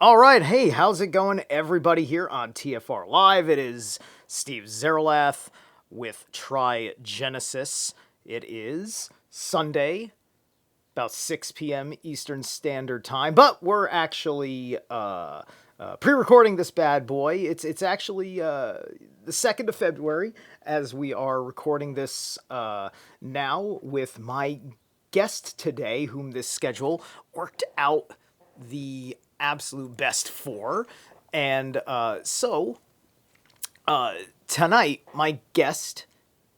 All right, hey, how's it going, everybody here on TFR Live? It is Steve Zerlath with Trigenesis. It is Sunday, about 6 p.m. Eastern Standard Time, but we're actually pre-recording this bad boy. It's actually the 2nd of February as we are recording this now with my guest today, whom this schedule worked out the absolute best for. And tonight, my guest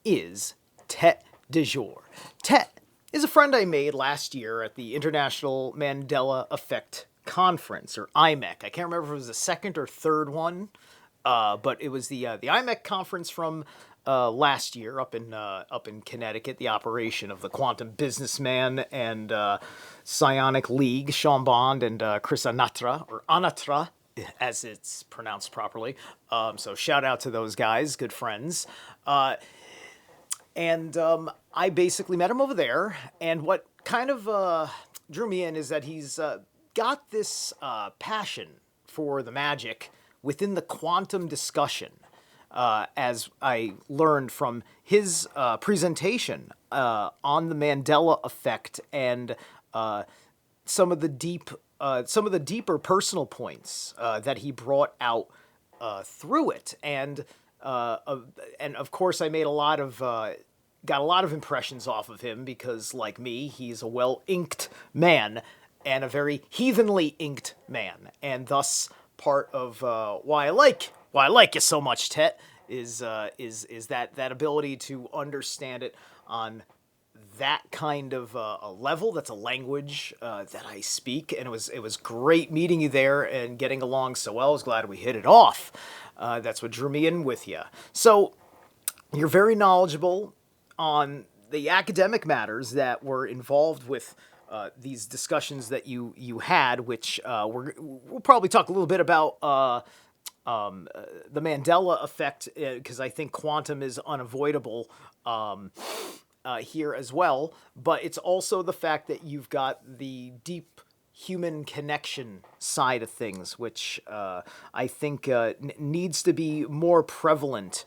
is Tete Desjours. Tete is a friend I made last year at the International Mandela Effect Conference, or IMEC. I can't remember if it was the second or third one, but it was the IMEC conference from last year up in Connecticut. The operation of the Quantum Businessman and Psionic League, Sean Bond and Chris Anatra, or Anatra, as it's pronounced properly. So shout out to those guys, good friends. And I basically met him over there. And what kind of drew me in is that he's got this passion for the magic within the quantum discussion. As I learned from his presentation on the Mandela effect and some of the deeper personal points that he brought out through it, and of course I made got a lot of impressions off of him because, like me, he's a well-inked man and a very heathenly inked man, and thus part of why I like you so much, Tet, is that ability to understand it on that kind of a level. That's a language that I speak, and it was great meeting you there and getting along so well. I was glad we hit it off. That's what drew me in with you. So you're very knowledgeable on the academic matters that were involved with these discussions that you had, which we'll probably talk a little bit about the Mandela effect, because I think quantum is unavoidable here as well. But it's also the fact that you've got the deep human connection side of things, which I think needs to be more prevalent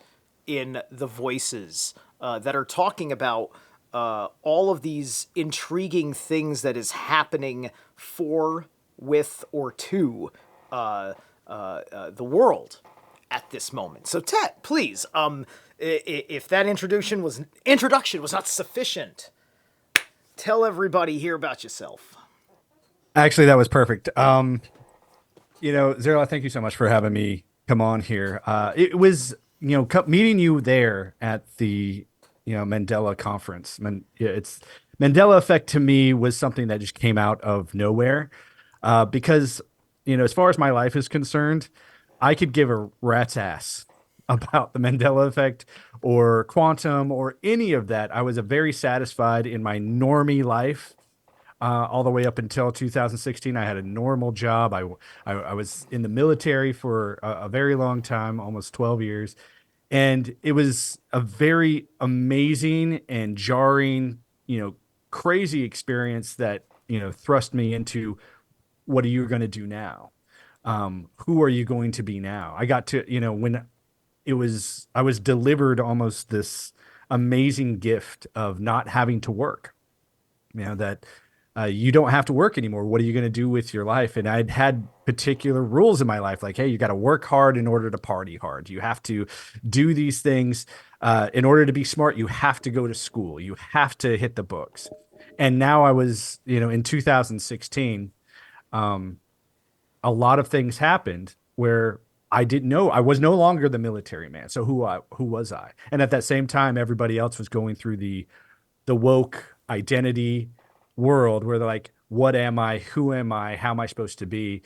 in the voices that are talking about all of these intriguing things that is happening for, with, or to the world at this moment. So, Tet, please, if that introduction was not sufficient, tell everybody here about yourself. Actually, that was perfect. Zero, thank you so much for having me come on here. It was, meeting you there at the, Mandela conference. It's Mandela effect to me was something that just came out of nowhere, because, as far as my life is concerned, I could give a rat's ass about the Mandela effect or quantum or any of that. I was a very satisfied in my normie life, all the way up until 2016. I had a normal job. I was in the military for a very long time, almost 12 years. And it was a very amazing and jarring, crazy experience that, thrust me into what are you going to do now? Who are you going to be now? I got to, when I was delivered almost this amazing gift of not having to work, that you don't have to work anymore. What are you going to do with your life? And I'd had particular rules in my life, like, hey, you got to work hard in order to party hard. You have to do these things in order to be smart. You have to go to school. You have to hit the books. And now I was, in 2016, a lot of things happened where I didn't know. I was no longer the military man. So who was I? And at that same time, everybody else was going through the woke identity world where they're like, what am I? Who am I? How am I supposed to be?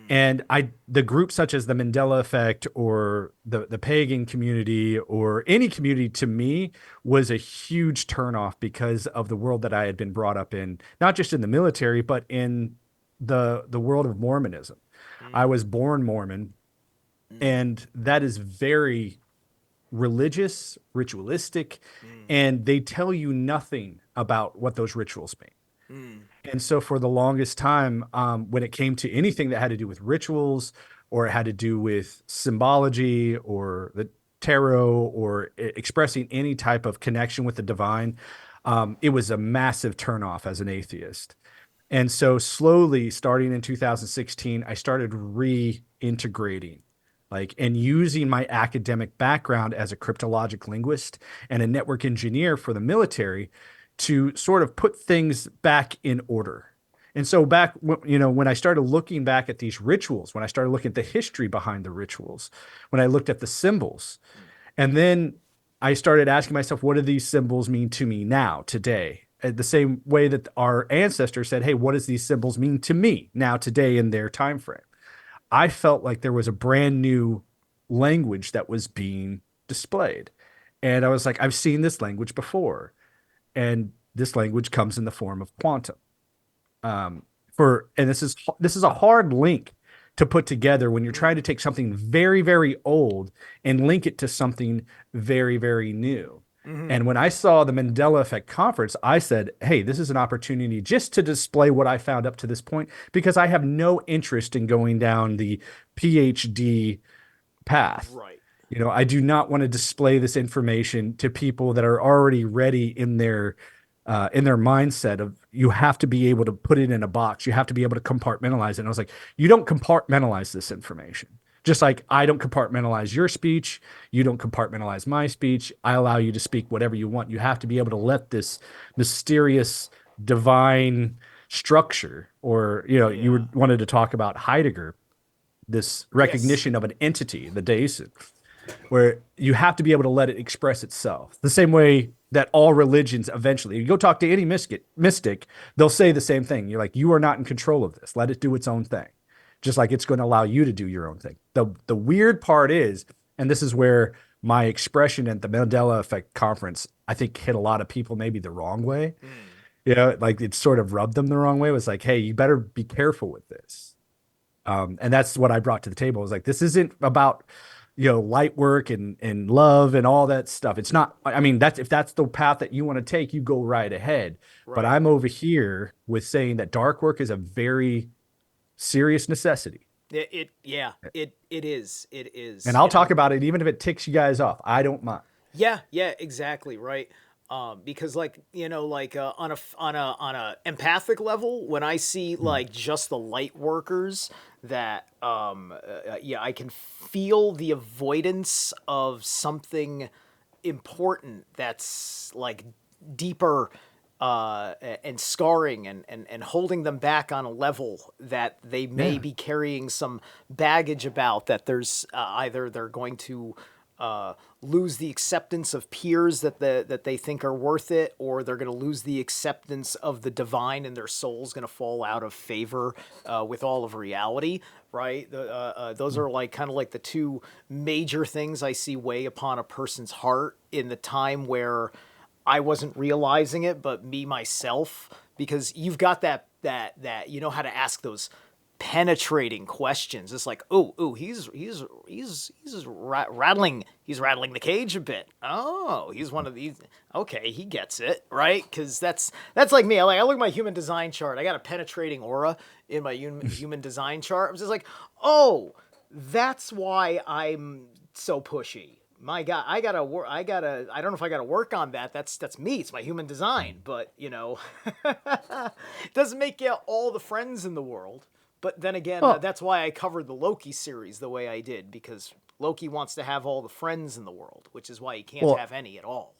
And the groups such as the Mandela effect or the pagan community or any community to me was a huge turnoff because of the world that I had been brought up in, not just in the military, but in the world of Mormonism. I was born Mormon, and that is very religious, ritualistic, and they tell you nothing about what those rituals mean. And so for the longest time, when it came to anything that had to do with rituals or it had to do with symbology or the tarot or expressing any type of connection with the divine, it was a massive turnoff as an atheist. And so slowly, starting in 2016, I started reintegrating, like, and using my academic background as a cryptologic linguist and a network engineer for the military to sort of put things back in order. And so when I started looking back at these rituals, when I started looking at the history behind the rituals, when I looked at the symbols, and then I started asking myself, what do these symbols mean to me now, today? The same way that our ancestors said, hey, what does these symbols mean to me now, today, in their time frame? I felt like there was a brand new language that was being displayed. And I was like, I've seen this language before. And this language comes in the form of quantum. And this is a hard link to put together when you're trying to take something very, very old and link it to something very, very new. Mm-hmm. And when I saw the Mandela Effect conference, I said, hey, this is an opportunity just to display what I found up to this point, because I have no interest in going down the PhD path. Right. I do not want to display this information to people that are already ready in their mindset of, you have to be able to put it in a box. You have to be able to compartmentalize it. And I was like, you don't compartmentalize this information. Just like I don't compartmentalize your speech, you don't compartmentalize my speech. I allow you to speak whatever you want. You have to be able to let this mysterious divine structure, or Yeah. wanted to talk about Heidegger, this Yes. recognition of an entity, the Dasein, where you have to be able to let it express itself. The same way that all religions eventually, you go talk to any mystic, they'll say the same thing. You're like, you are not in control of this. Let it do its own thing. Just like it's going to allow you to do your own thing. The weird part is, and this is where my expression at the Mandela Effect conference, I think, hit a lot of people maybe the wrong way. Mm. Like it sort of rubbed them the wrong way. It was like, hey, you better be careful with this. And that's what I brought to the table. It was like, this isn't about, light work and love and all that stuff. It's not, I mean, if that's the path that you want to take, you go right ahead. But Right. I'm over here with saying that dark work is a very serious necessity. Yeah, it is. It And is. I'll talk about it even if it ticks you guys off. I don't mind. Yeah, yeah, exactly, right. Because like like on a empathic level, when I see Mm. like just the light workers, that yeah, I can feel the avoidance of something important that's like deeper and scarring and holding them back on a level that they may Yeah. be carrying some baggage about, that there's either they're going to lose the acceptance of peers that they think are worth it, or they're going to lose the acceptance of the divine, and their soul's going to fall out of favor with all of reality. Right? Those are like kind of like the two major things I see weigh upon a person's heart in the time where I wasn't realizing it, but me myself, because you've got that you know how to ask those penetrating questions. It's like, oh, he's rattling the cage a bit. Oh, he's one of these. Okay, he gets it, right? Because that's like me. I look at my human design chart. I got a penetrating aura in my human design chart. I'm just like, oh, that's why I'm so pushy. My God, I gotta work. I don't know if I gotta work on that. That's me. It's my human design. But it doesn't make you all the friends in the world. But then again, Well, that's why I covered the Loki series the way I did, because Loki wants to have all the friends in the world, which is why he can't well, have any at all.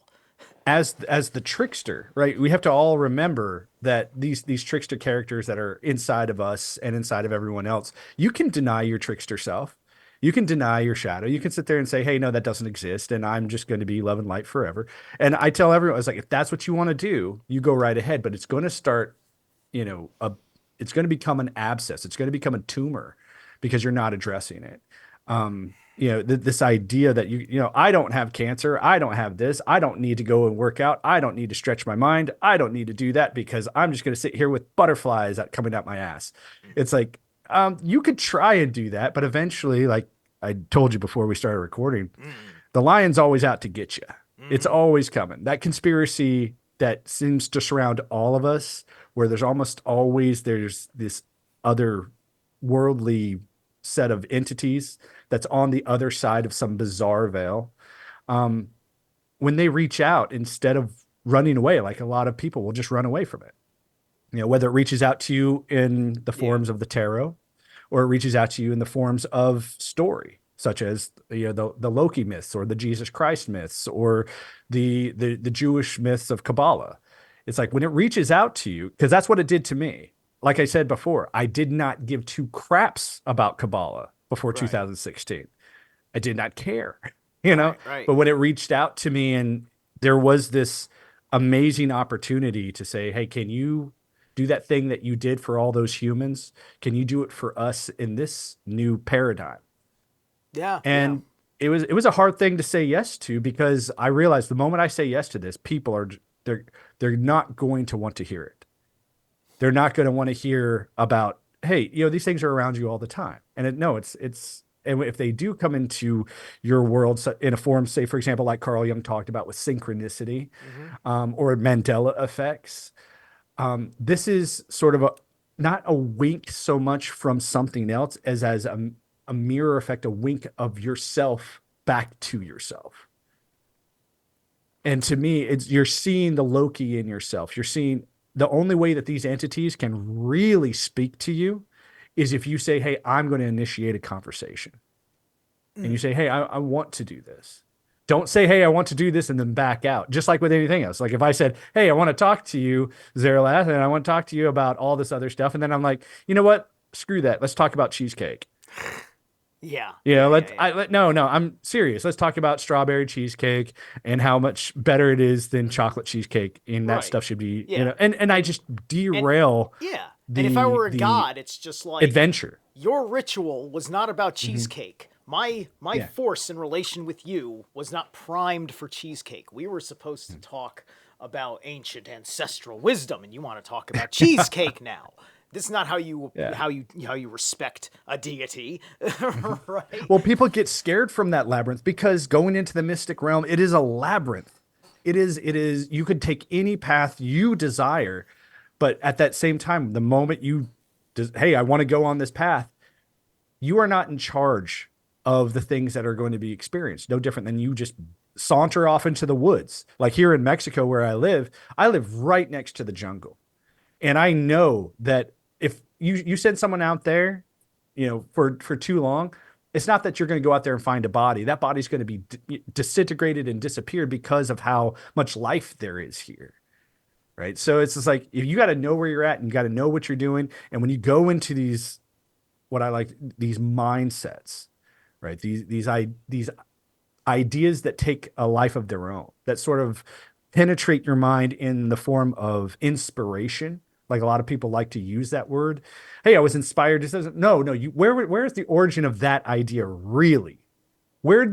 as the trickster, right? We have to all remember that these trickster characters that are inside of us and inside of everyone else, you can deny your trickster self. You can deny your shadow. You can sit there and say, hey, no, that doesn't exist. And I'm just going to be love and light forever. And I tell everyone, I was like, if that's what you want to do, you go right ahead. But it's going to start, you know, a, it's going to become an abscess. It's going to become a tumor because you're not addressing it. This idea that I don't have cancer. I don't have this. I don't need to go and work out. I don't need to stretch my mind. I don't need to do that because I'm just going to sit here with butterflies coming out my ass. It's like, you could try and do that, but eventually, like I told you before we started recording, Mm-hmm. the lion's always out to get you. It's Mm-hmm. always coming. That conspiracy, that seems to surround all of us, where there's almost always there's this other worldly set of entities that's on the other side of some bizarre veil. Um, when they reach out, instead of running away, like a lot of people will just run away from it. Whether it reaches out to you in the Yeah. forms of the tarot, or it reaches out to you in the forms of story, such as the Loki myths or the Jesus Christ myths or the Jewish myths of Kabbalah. It's like when it reaches out to you, because that's what it did to me. Like I said before, I did not give two craps about Kabbalah before Right. 2016. I did not care, you know. Right. Right. But when it reached out to me, and there was this amazing opportunity to say, "Hey, can you do that thing that you did for all those humans? Can you do it for us in this new paradigm?" Yeah. Yeah. And it was a hard thing to say yes to, because I realized the moment I say yes to this, people are they're they're not going to want to hear it. They're not going to want to hear about, hey, these things are around you all the time. And no, it's and if they do come into your world in a form, say for example, like Carl Jung talked about with synchronicity, Hmm. or Mandela effects, this is sort of not a wink so much from something else as a mirror effect, a wink of yourself back to yourself. And to me, you're seeing the Loki in yourself. You're seeing the only way that these entities can really speak to you is if you say, "Hey, I'm going to initiate a conversation." And you say, "Hey, I want to do this." Don't say, "Hey, I want to do this," and then back out. Just like with anything else. Like if I said, "Hey, I want to talk to you, Zeralath, and I want to talk to you about all this other stuff," and then I'm like, "You know what? Screw that. Let's talk about cheesecake." Yeah. Yeah. Yeah. Yeah. No, I'm serious. Let's talk about strawberry cheesecake and how much better it is than Hmm. chocolate cheesecake. And that Right. stuff should be, Yeah. and I just And derail yeah. And if I the were a god, it's just like adventure. your ritual was not about Hmm. cheesecake. My Yeah. force in relation with you was not primed for cheesecake. We were supposed to talk about ancient ancestral wisdom, and you want to talk about cheesecake now. This is not Yeah. how you respect a deity, right? Well, people get scared from that labyrinth because going into the mystic realm, it is a labyrinth. It is, you could take any path you desire, but at that same time, the moment hey, I want to go on this path, you are not in charge of the things that are going to be experienced. No different than you just saunter off into the woods. Like here in Mexico, where I live right next to the jungle. And I know that if you send someone out there, for too long, it's not that you're going to go out there and find a body. That body's going to be disintegrated and disappeared because of how much life there is here. Right. So it's just like, if you got to know where you're at and you got to know what you're doing. And when you go into what I like, these mindsets, right? These ideas that take a life of their own, that sort of penetrate your mind in the form of inspiration. Like a lot of people like to use that word. Hey, I was inspired. This doesn't. No. Where's the origin of that idea really? Where's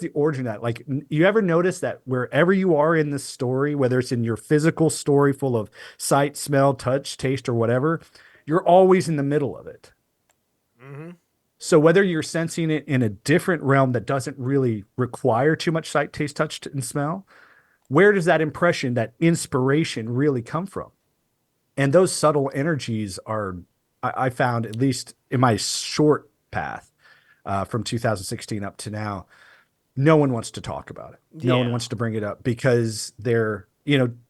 the origin of that? Like, you ever notice that wherever you are in the story, whether it's in your physical story full of sight, smell, touch, taste, or whatever, you're always in the middle of it. Mm-hmm. So whether you're sensing it in a different realm that doesn't really require too much sight, taste, touch, and smell, where does that impression, that inspiration really come from? And those subtle energies are, I found, at least in my short path, from 2016 up to now, no one wants to talk about it. No one Yeah. wants to bring it up because they're,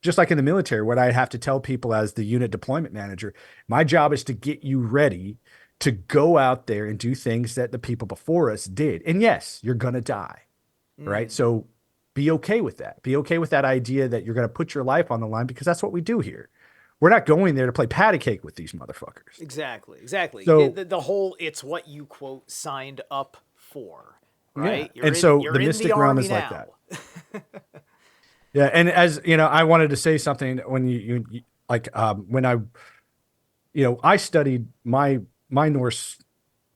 just like in the military, what I have to tell people as the unit deployment manager, my job is to get you ready to go out there and do things that the people before us did. And yes, you're going to die, right? Mm. So be okay with that. Be okay with that idea that you're going to put your life on the line, because that's what we do here. We're not going there to play patty cake with these motherfuckers. Exactly. Exactly. So The whole "it's what you quote signed up for," yeah. right? And so You're the in the mystic realm army is like now. that. Yeah. And as you know, I wanted to say something when you like, when I studied my Norse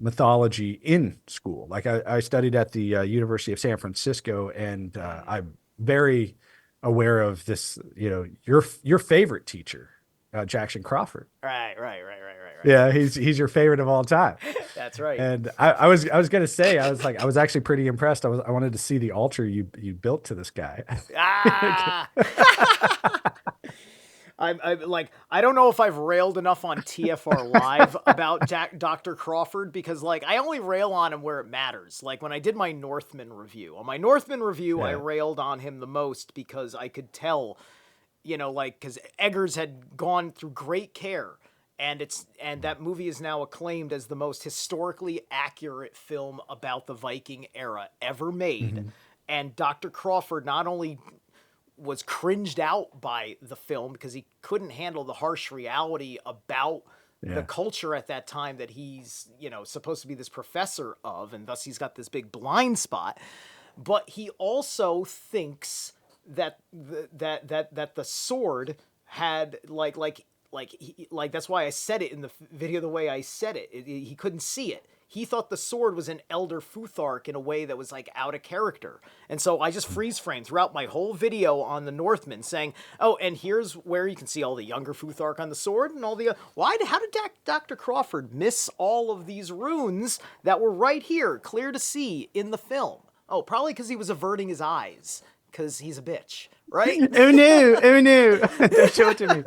mythology in school. Like I studied at the University of San Francisco, and I'm very aware of this. Your favorite teacher, Jackson Crawford. Right. Yeah, he's your favorite of all time. That's right. And I was gonna say, I was actually pretty impressed. I wanted to see the altar you built to this guy. Ah. I'm like, I don't know if I've railed enough on TFR Live about Dr. Crawford, because like I only rail on him where it matters. Like when I did my Northman review. On my Northman review, I Yeah. railed on him the most because I could tell, like, because Eggers had gone through great care, and that movie is now acclaimed as the most historically accurate film about the Viking era ever made. Mhm. And Dr. Crawford not only was cringed out by the film because he couldn't handle the harsh reality about the Yeah. culture at that time that he's, supposed to be this professor of, and thus he's got this big blind spot. But he also thinks that the sword had that's why I said it in the video the way I said it. He couldn't see it. He thought the sword was an elder Futhark in a way that was like out of character. And so I just freeze framed throughout my whole video on the Northman saying, oh, and here's where you can see all the younger Futhark on the sword and all the, how did Dr. Crawford miss all of these runes that were right here, clear to see in the film? Oh, probably because he was averting his eyes, because he's a bitch, right? Oh no! Oh no! Don't show it to me.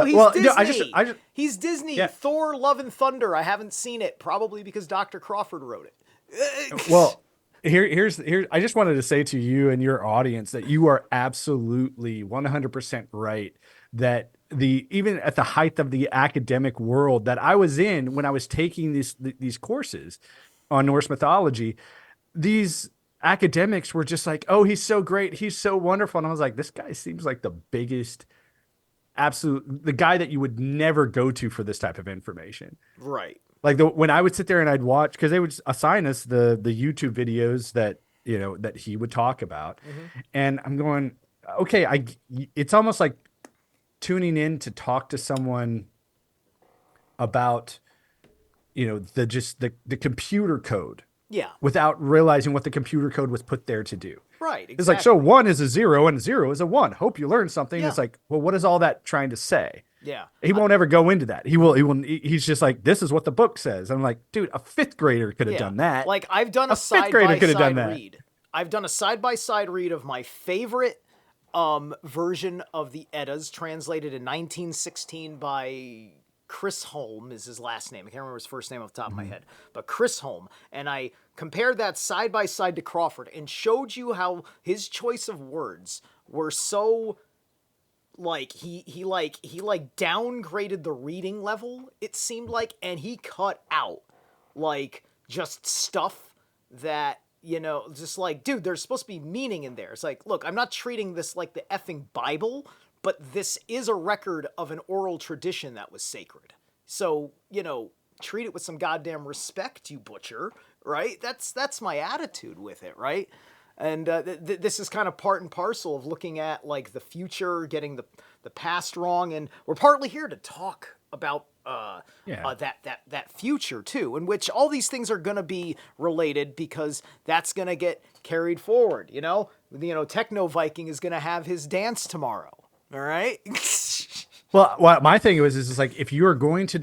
He's Disney. No, I just, he's Disney. yeah. Thor: Love and Thunder. I haven't seen it, probably because Dr. Crawford wrote it. Well, here's. I just wanted to say to you and your audience that you are absolutely 100% right. That even at the height of the academic world that I was in when I was taking these courses on Norse mythology, these academics were just like, "Oh, he's so great, he's so wonderful," and I was like, "This guy seems like the biggest." The guy that you would never go to for this type of information. Right. Like when I would sit there and I'd watch, because they would assign us the YouTube videos that that he would talk about, and I'm going, okay, it's almost like tuning in to talk to someone about the computer code. Yeah. Without realizing what the computer code was put there to do. Right. Exactly. It's like, so 1 is a 0 and 0 is a 1. Hope you learned something. Yeah. It's like, well, what is all that trying to say? Yeah. He won't ever go into that. He's just like, this is what the book says. I'm like, dude, a 5th grader could have done that. Like I've done a 5th grader could have done side-by-side that. read. I've done a side-by-side read of my favorite version of the Eddas, translated in 1916 by Chris Holm is his last name. I can't remember his first name off the top of my head, but Chris Holm. And I compared that side by side to Crawford and showed you how his choice of words were so like he downgraded the reading level, it seemed like, and he cut out like just stuff that just like, dude, there's supposed to be meaning in there. It's like, look, I'm not treating this like the effing Bible, but this is a record of an oral tradition that was sacred. So, treat it with some goddamn respect, you butcher, right? That's my attitude with it, right? And this is kind of part and parcel of looking at like the future, getting the past wrong, and we're partly here to talk about that future too, in which all these things are gonna be related because that's gonna get carried forward. Techno Viking is gonna have his dance tomorrow. All right. Well, my thing is like, if you are going to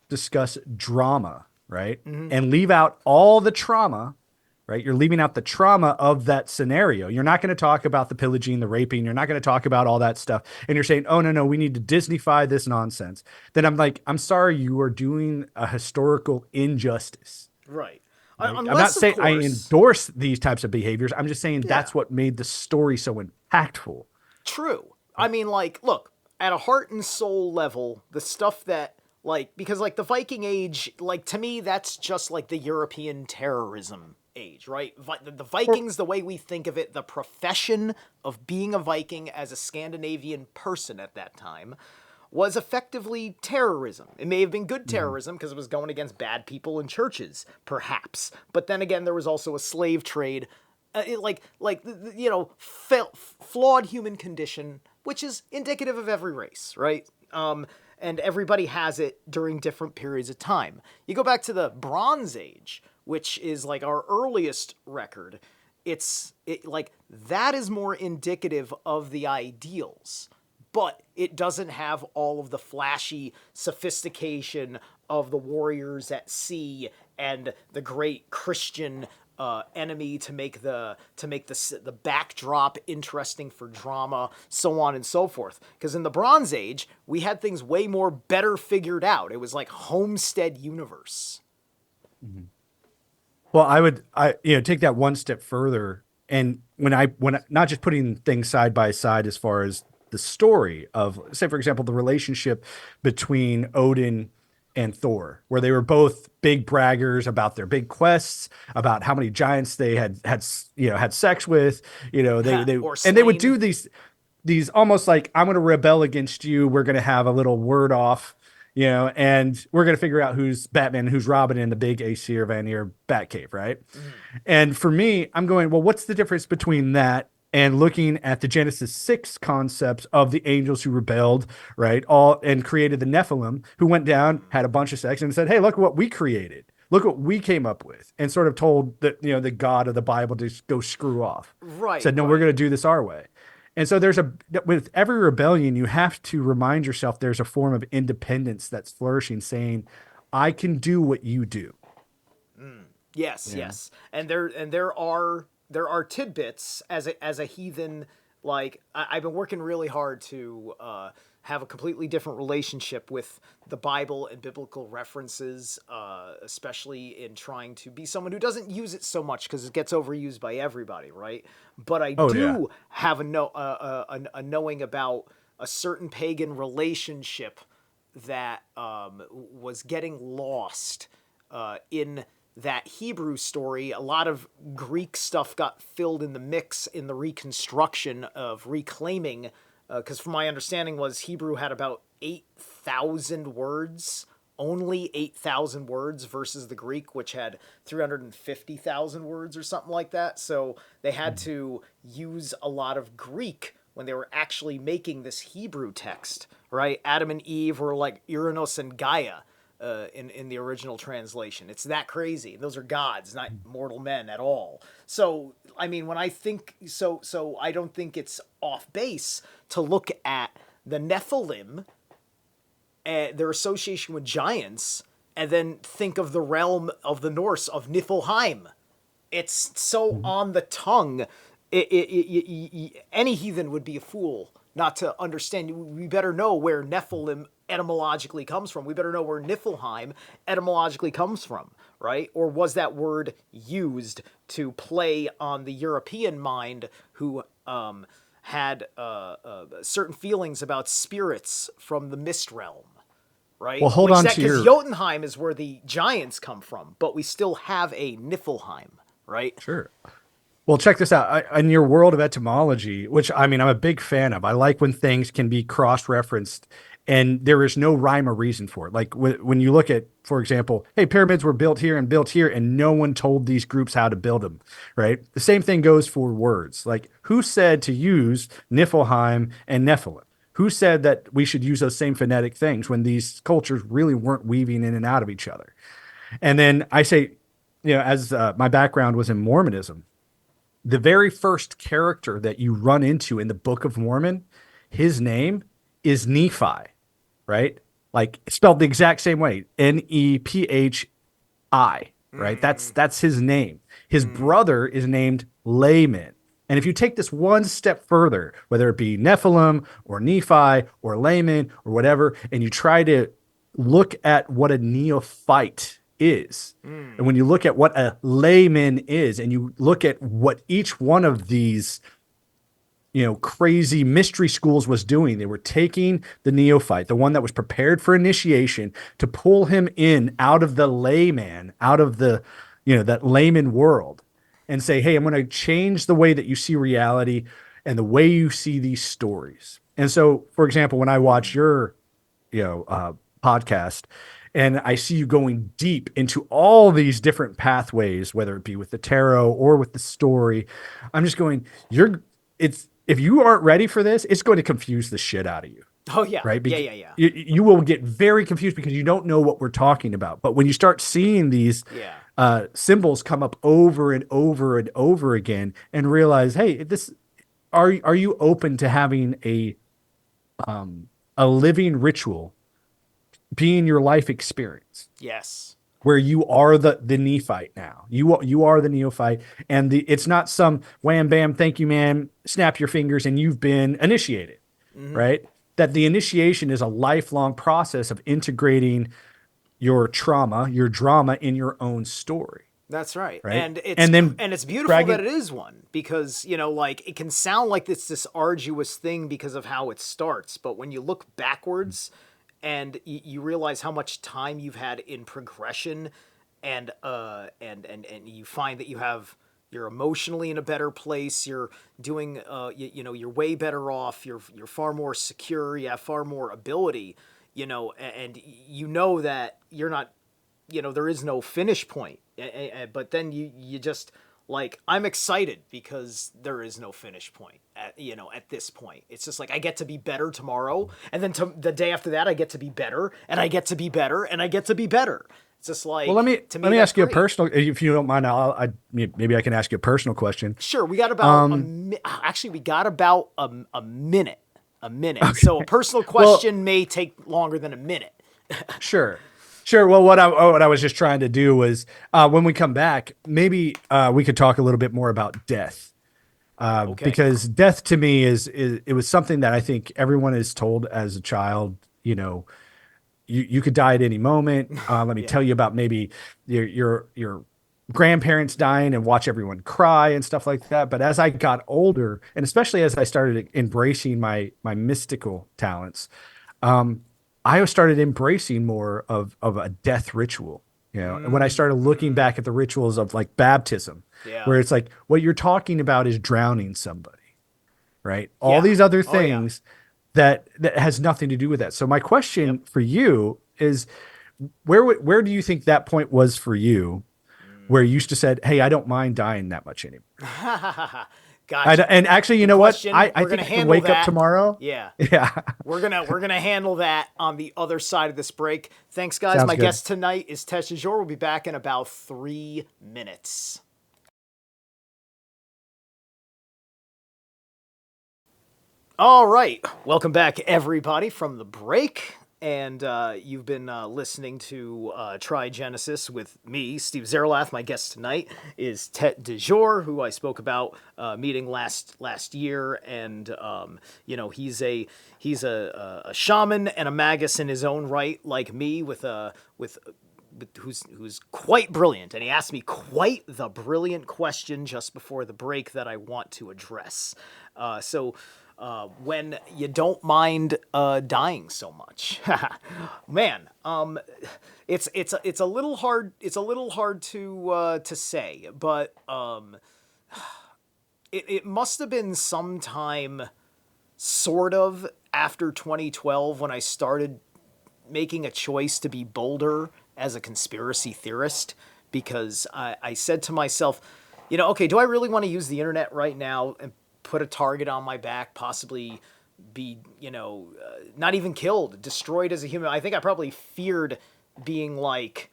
discuss drama, right, and leave out all the trauma, right, you're leaving out the trauma of that scenario. You're not going to talk about the pillaging, the raping. You're not going to talk about all that stuff. And you're saying, oh, no, we need to Disneyfy this nonsense. Then I'm like, I'm sorry, you are doing a historical injustice. Right. Right? I'm not saying I endorse these types of behaviors. I'm just saying that's what made the story so impactful. True. I mean, like, look, at a heart and soul level, the stuff that, like, because, like, the Viking Age, like, to me, that's just, like, the European terrorism age, right? The Vikings, the way we think of it, the profession of being a Viking as a Scandinavian person at that time, was effectively terrorism. It may have been good terrorism because it was going against bad people in churches, perhaps. But then again, there was also a slave trade, flawed human condition, which is indicative of every race, right? And everybody has it during different periods of time. You go back to the Bronze Age, which is like our earliest record. That is more indicative of the ideals, but it doesn't have all of the flashy sophistication of the warriors at sea and the great Christian enemy to make the backdrop interesting for drama, so on and so forth. Because in the Bronze Age, we had things way more better figured out. It was like Homestead Universe. Well, I take that one step further, and not just putting things side by side as far as the story of, say, for example, the relationship between Odin and Thor, where they were both big braggers about their big quests, about how many giants they had sex with, they Or and they would slain. do these almost like, I'm going to rebel against you. We're going to have a little word off, and we're going to figure out who's Batman, who's Robin in the big Aesir Vanir Batcave, right? And for me, I'm going, well, what's the difference between that and looking at the Genesis 6 concepts of the angels who rebelled, right? All and created the Nephilim, who went down, had a bunch of sex, and said, hey, look what we created. Look what we came up with, and sort of told the God of the Bible to just go screw off. Right, Said, no, we're going to do this our way. And so with every rebellion, you have to remind yourself there's a form of independence that's flourishing, saying, I can do what you do. Yes, yes, and there are tidbits as a heathen. Like I've been working really hard to have a completely different relationship with the Bible and biblical references, especially in trying to be someone who doesn't use it so much because it gets overused by everybody, right? But I Oh, yeah. do have a knowing about a certain pagan relationship that was getting lost in that Hebrew story. A lot of Greek stuff got filled in the mix in the reconstruction of reclaiming, because from my understanding was Hebrew had about 8,000 words, only 8,000 words versus the Greek, which had 350,000 words or something like that. So they had to use a lot of Greek when they were actually making this Hebrew text, right? Adam and Eve were like Uranus and Gaia in the original translation. It's that crazy. Those are gods, not mortal men at all. So, I mean, when I think so I don't think it's off base to look at the Nephilim, their association with giants, and then think of the realm of the Norse of Niflheim. It's so on the tongue. Any heathen would be a fool not to understand. We better know where Nephilim etymologically comes from. We better know where Niflheim etymologically comes from, right? Or was that word used to play on the European mind who had certain feelings about spirits from the mist realm, right? Well, hold on to Because your Jotunheim is where the giants come from, but we still have a Niflheim, right? sure. Well, check this out. In your world of etymology, which I mean, I'm a big fan of. I like when things can be cross-referenced and there is no rhyme or reason for it. Like when you look at, for example, hey, pyramids were built here, and no one told these groups how to build them, right? The same thing goes for words. Like, who said to use Niflheim and Nephilim? Who said that we should use those same phonetic things when these cultures really weren't weaving in and out of each other? And then I say, as my background was in Mormonism, the very first character that you run into in the Book of Mormon, his name is Nephi, right? Like, spelled the exact same way, Nephi, right? That's his name. His brother is named Laman. And if you take this one step further, whether it be Nephilim or Nephi or Laman or whatever, and you try to look at what a neophyte is, and when you look at what a layman is, and you look at what each one of these crazy mystery schools was doing, they were taking the neophyte, the one that was prepared for initiation, to pull him in out of the layman, out of the that layman world, and say, hey, I'm going to change the way that you see reality and the way you see these stories. And so, for example, when I watch your podcast, and I see you going deep into all these different pathways, whether it be with the tarot or with the story, I'm just going, if you aren't ready for this, it's going to confuse the shit out of you. Oh yeah, Right? yeah. You will get very confused because you don't know what we're talking about. But when you start seeing these symbols come up over and over and over again, and realize, hey, are you open to having a living ritual being your life experience? Yes. where you are the neophyte now. You are the neophyte, and it's not some wham bam, thank you, man, snap your fingers, and you've been initiated, Hmm. right? That the initiation is a lifelong process of integrating your trauma, your drama in your own story, That's right. right? And it's And then and it's beautiful that dragging, it is one, because, like, it can sound like it's this arduous thing because of how it starts, but when you look backwards and you realize how much time you've had in progression, and you find that you're emotionally in a better place, you're doing you're way better off, you're far more secure, you have far more ability, and you know that you're not, there is no finish point. But then you just, like, I'm excited because there is no finish point at this point. It's just like I get to be better tomorrow, and then the day after that I get to be better, and I get to be better, and I get to be better. It's just well, like, to let me, me that's ask you a great. personal, if you don't mind. Maybe I can ask you a personal question. Sure, we got about Um, actually we got about a minute. A minute. So a okay. personal Well, question may take longer than a minute. sure. Sure. Well, what I was just trying to do was, when we come back, maybe we could talk a little bit more about death, Okay. because death to me is it was something that I think everyone is told as a child. You could die at any moment. Let me Yeah. tell you about maybe your grandparents dying and watch everyone cry and stuff like that. But as I got older, and especially as I started embracing my mystical talents, I started embracing more of a death ritual. And when I started looking back at the rituals of like baptism, Yeah. where it's like what you're talking about is drowning somebody, right? All Yeah. these other Oh yeah. things that has nothing to do with that. So my Yep. question for you is, where do you think that point was for you, where you used to said, "Hey, I don't mind dying that much anymore." Gotcha. And actually, you Good know what? question. I We're think gonna I could handle wake up that. tomorrow. Yeah. Yeah, We're gonna handle that on the other side of this break. Thanks, guys. sounds My good. guest tonight is Tete Desjours. We'll be back in about 3 minutes. All right, welcome back, everybody, from the break. And you've been listening to Trigenesis with me, Steve Zerlath. My guest tonight is Tete Desjours, who I spoke about meeting last year, and he's a shaman and a magus in his own right, like me, with who's quite brilliant, and he asked me quite the brilliant question just before the break that I want to address. When you don't mind dying so much, man, it's a little hard. It's a little hard to say, but it must have been sometime sort of after 2012 when I started making a choice to be bolder as a conspiracy theorist, because I said to myself, okay, do I really want to use the internet right now and put a target on my back, possibly be, not even killed, destroyed as a human? I think I probably feared being, like,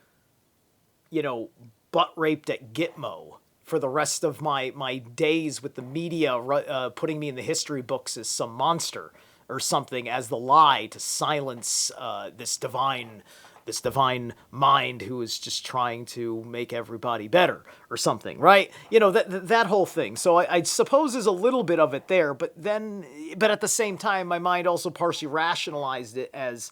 butt raped at Gitmo for the rest of my days, with the media putting me in the history books as some monster or something, as the lie to silence this divine mind who is just trying to make everybody better or something, right? That whole thing. So I suppose there's a little bit of it there, but at the same time, my mind also partially rationalized it as,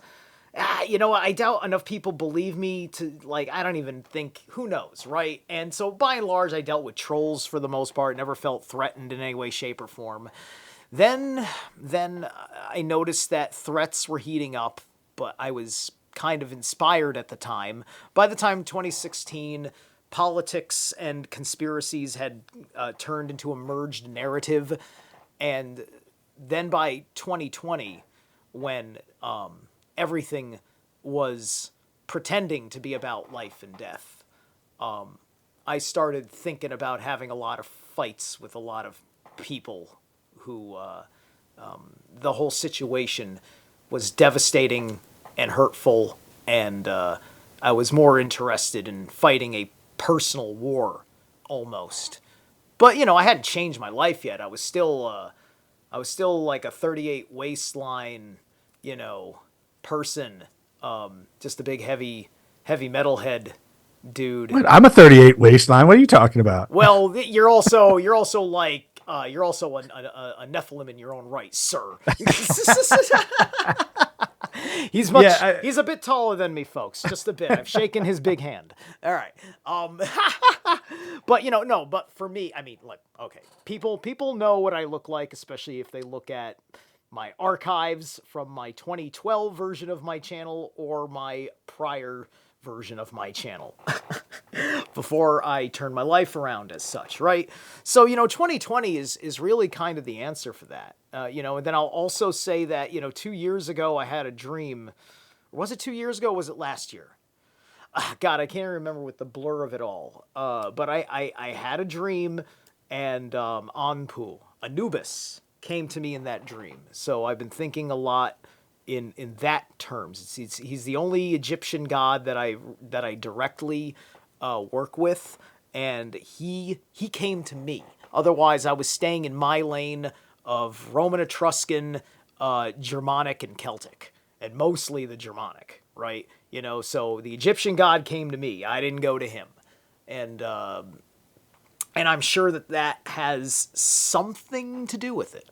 I doubt enough people believe me to, like, I don't even think, who knows, right? And so by and large, I dealt with trolls for the most part, never felt threatened in any way, shape, or form. Then I noticed that threats were heating up, but I was kind of inspired at the time. By the time 2016, politics and conspiracies had turned into a merged narrative, and then by 2020, when everything was pretending to be about life and death, I started thinking about having a lot of fights with a lot of people who the whole situation was devastating and hurtful, and I was more interested in fighting a personal war, almost. But I hadn't changed my life yet. I was still like a 38 waistline, person, just a big heavy metalhead, dude. What? I'm a 38 waistline. What are you talking about? Well, you're also a Nephilim in your own right, sir. Yeah, He's a bit taller than me, folks. Just a bit. I've shaken his big hand. All right. But no. But for me, I mean, look. Okay, people know what I look like, especially if they look at my archives from my 2012 version of my channel or my prior version of my channel before I turn my life around as such, right? So, 2020 is really kind of the answer for that. And then I'll also say that, 2 years ago I had a dream. Was it 2 years ago? Or was it last year? God, I can't remember with the blur of it all. But I had a dream, and Anpu, Anubis, came to me in that dream. So I've been thinking a lot in that terms. He's the only Egyptian god that I directly work with, and he came to me. Otherwise, I was staying in my lane of Roman, Etruscan, Germanic, and Celtic, and mostly the Germanic, right? So the Egyptian god came to me. I didn't go to him, and I'm sure that has something to do with it.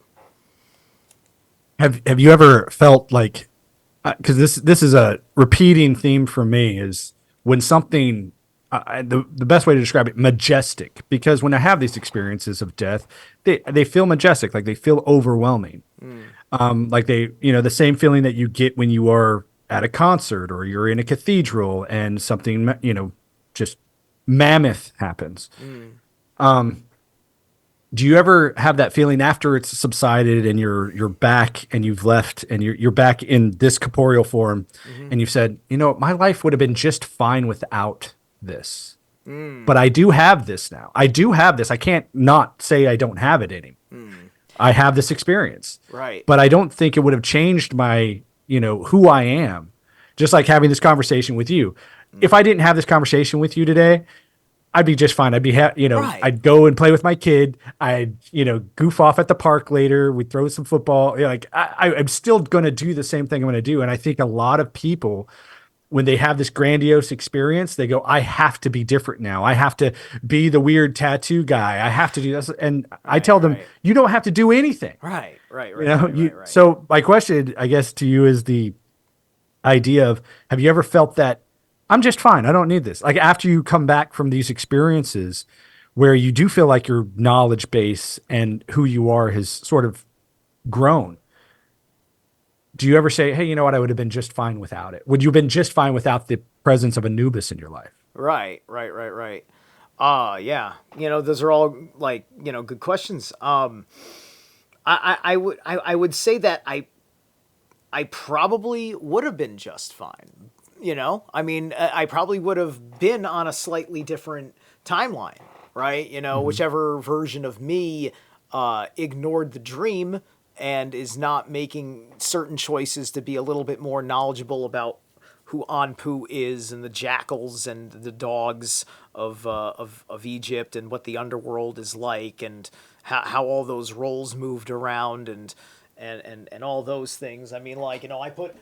have you ever felt like, because this is a repeating theme for me, is when something, the best way to describe it, majestic, because when I have these experiences of death, they feel majestic, like they feel overwhelming. Like the same feeling that you get when you are at a concert or you're in a cathedral and something, just mammoth happens. Do you ever have that feeling after it's subsided and you're back and you've left and you're back in this corporeal form, and you've said, my life would have been just fine without this, but I do have this now. I do have this. I can't not say I don't have it anymore. I have this experience, Right. but I don't think it would have changed my, who I am. Just like having this conversation with you. If I didn't have this conversation with you today, I'd be just fine. I'd be, Right. I'd go and play with my kid. I'd, goof off at the park later. We'd throw some football. I'm still going to do the same thing I'm going to do. And I think a lot of people, when they have this grandiose experience, they go, I have to be different now. I have to be the weird tattoo guy. I have to do this. And I tell them, you don't have to do anything. Right. So my question, I guess, to you is the idea of, have you ever felt that I'm just fine, I don't need this? Like after you come back from these experiences where you do feel like your knowledge base and who you are has sort of grown, do you ever say, hey, you know what, I would have been just fine without it? Would you have been just fine without the presence of Anubis in your life? Right. Yeah. Those are all good questions. I would say that I probably would have been just fine. I mean, I probably would have been on a slightly different timeline, right? Whichever version of me ignored the dream and is not making certain choices to be a little bit more knowledgeable about who Anpu is and the jackals and the dogs of Egypt and what the underworld is like and how all those roles moved around and all those things. I mean, I put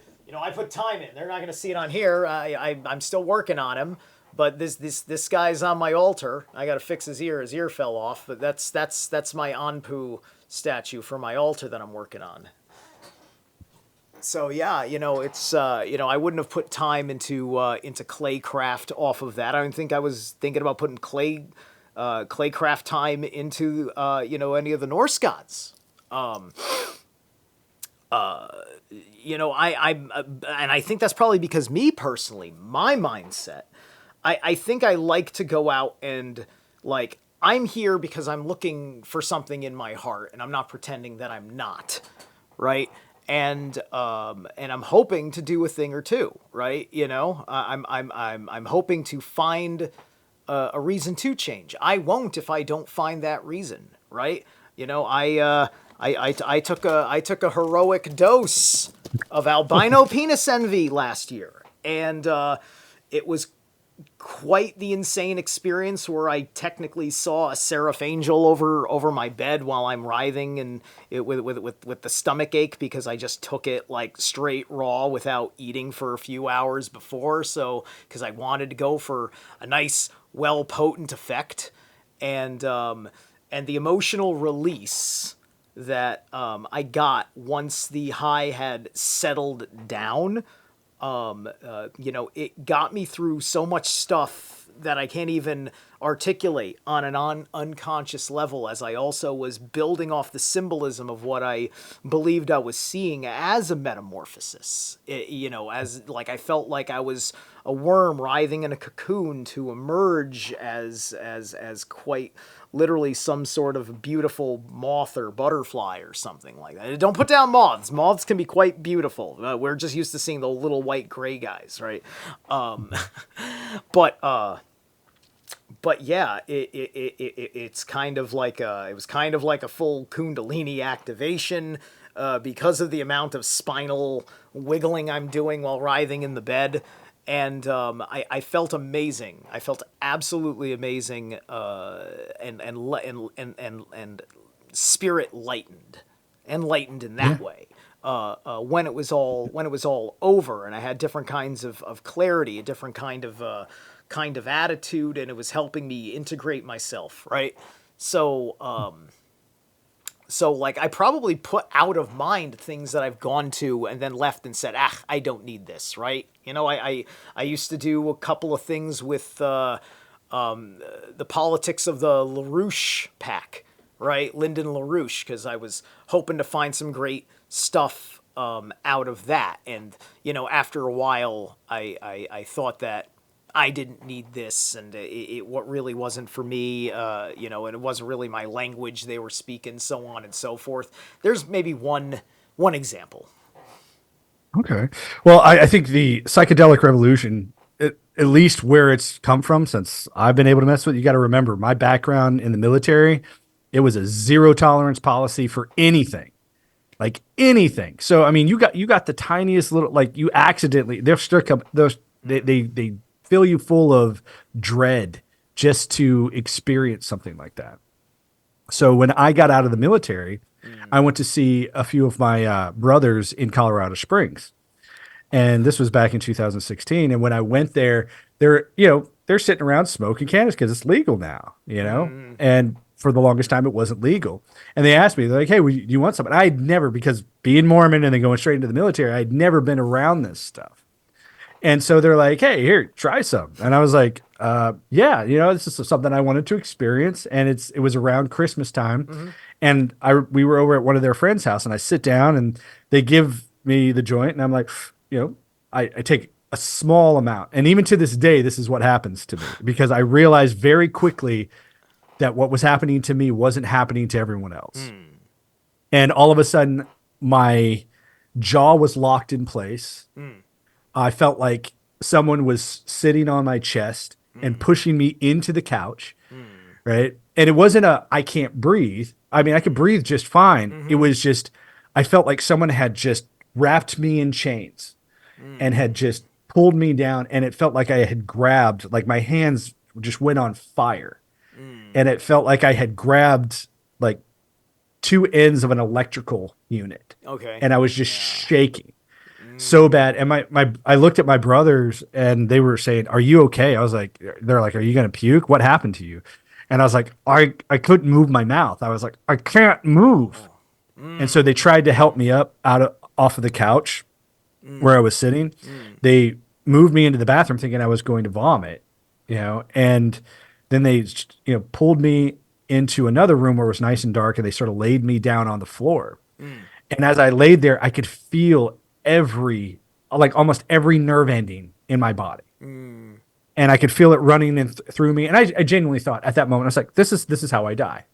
time in. They're not going to see it on here. I'm still working on him, but this guy's on my altar. I got to fix his ear. His ear fell off, but that's my Anpu statue for my altar that I'm working on. So yeah, it's I wouldn't have put time into clay craft off of that. I don't think I was thinking about putting clay craft time into any of the Norse gods. I think that's probably because me personally, my mindset, I think I like to go out and I'm here because I'm looking for something in my heart and I'm not pretending that I'm not, right? And I'm hoping to do a thing or two, right? I'm hoping to find a reason to change. I won't if I don't find that reason, right? I took a heroic dose of albino penis envy last year, and it was quite the insane experience where I technically saw a seraph angel over my bed while I'm writhing and with the stomach ache because I just took it like straight raw without eating for a few hours before. So because I wanted to go for a nice, well potent effect, and the emotional release that I got once the high had settled down, it got me through so much stuff that I can't even articulate on an unconscious level, as I also was building off the symbolism of what I believed I was seeing as a metamorphosis. As like I felt like I was a worm writhing in a cocoon to emerge as quite literally some sort of beautiful moth or butterfly or something like that. Don't put down moths. Moths can be quite beautiful. We're just used to seeing the little white gray guys, right? But yeah, it's kind of like it was kind of like a full Kundalini activation because of the amount of spinal wiggling I'm doing while writhing in the bed. And I felt amazing. I felt absolutely amazing, and spirit enlightened in Yeah. that way. When it was all over, and I had different kinds of clarity, a different kind of attitude, and it was helping me integrate myself, right? So like I probably put out of mind things that I've gone to and then left and said, I don't need this, right? I used to do a couple of things with the politics of the LaRouche pack, right? Lyndon LaRouche, because I was hoping to find some great stuff out of that. And, after a while, I thought that I didn't need this, and it what really wasn't for me, and it wasn't really my language they were speaking, so on and so forth. There's maybe one example. Okay. Well, I think the psychedelic revolution, at least where it's come from, since I've been able to mess with it, you got to remember my background in the military, it was a zero tolerance policy for anything, like anything. So, I mean, you got the tiniest little, like you accidentally, they're stuck up, those, they fill you full of dread just to experience something like that. So when I got out of the military, I went to see a few of my brothers in Colorado Springs, and this was back in 2016. And when I went there, they're sitting around smoking cannabis because it's legal now, And for the longest time, it wasn't legal. And they asked me, they're like, "Hey, do you want something?" I'd never, because being Mormon and then going straight into the military, I'd never been around this stuff. And so they're like, "Hey, here, try some." And I was like, "Yeah, this is something I wanted to experience." And it was around Christmas time, and we were over at one of their friends' house, and I sit down, and they give me the joint, and I'm like, I take a small amount, and even to this day, this is what happens to me because I realized very quickly that what was happening to me wasn't happening to everyone else, and all of a sudden, my jaw was locked in place. I felt like someone was sitting on my chest and pushing me into the couch, right? And it wasn't I can't breathe. I mean, I could breathe just fine. It was just, I felt like someone had just wrapped me in chains and had just pulled me down. And it felt like I had grabbed, like my hands just went on fire. And it felt like I had grabbed like two ends of an electrical unit. Okay. And I was just shaking so bad. And I looked at my brothers and they were saying, "Are you okay?" I was like, they're like, "Are you going to puke? What happened to you?" And I was like, I couldn't move my mouth. I was like, "I can't move." And so they tried to help me up off of the couch where I was sitting. They moved me into the bathroom thinking I was going to vomit, and then they, pulled me into another room where it was nice and dark, and they sort of laid me down on the floor. And as I laid there, I could feel almost every nerve ending in my body. And I could feel it running through me. And I genuinely thought at that moment, I was like, this is how I die.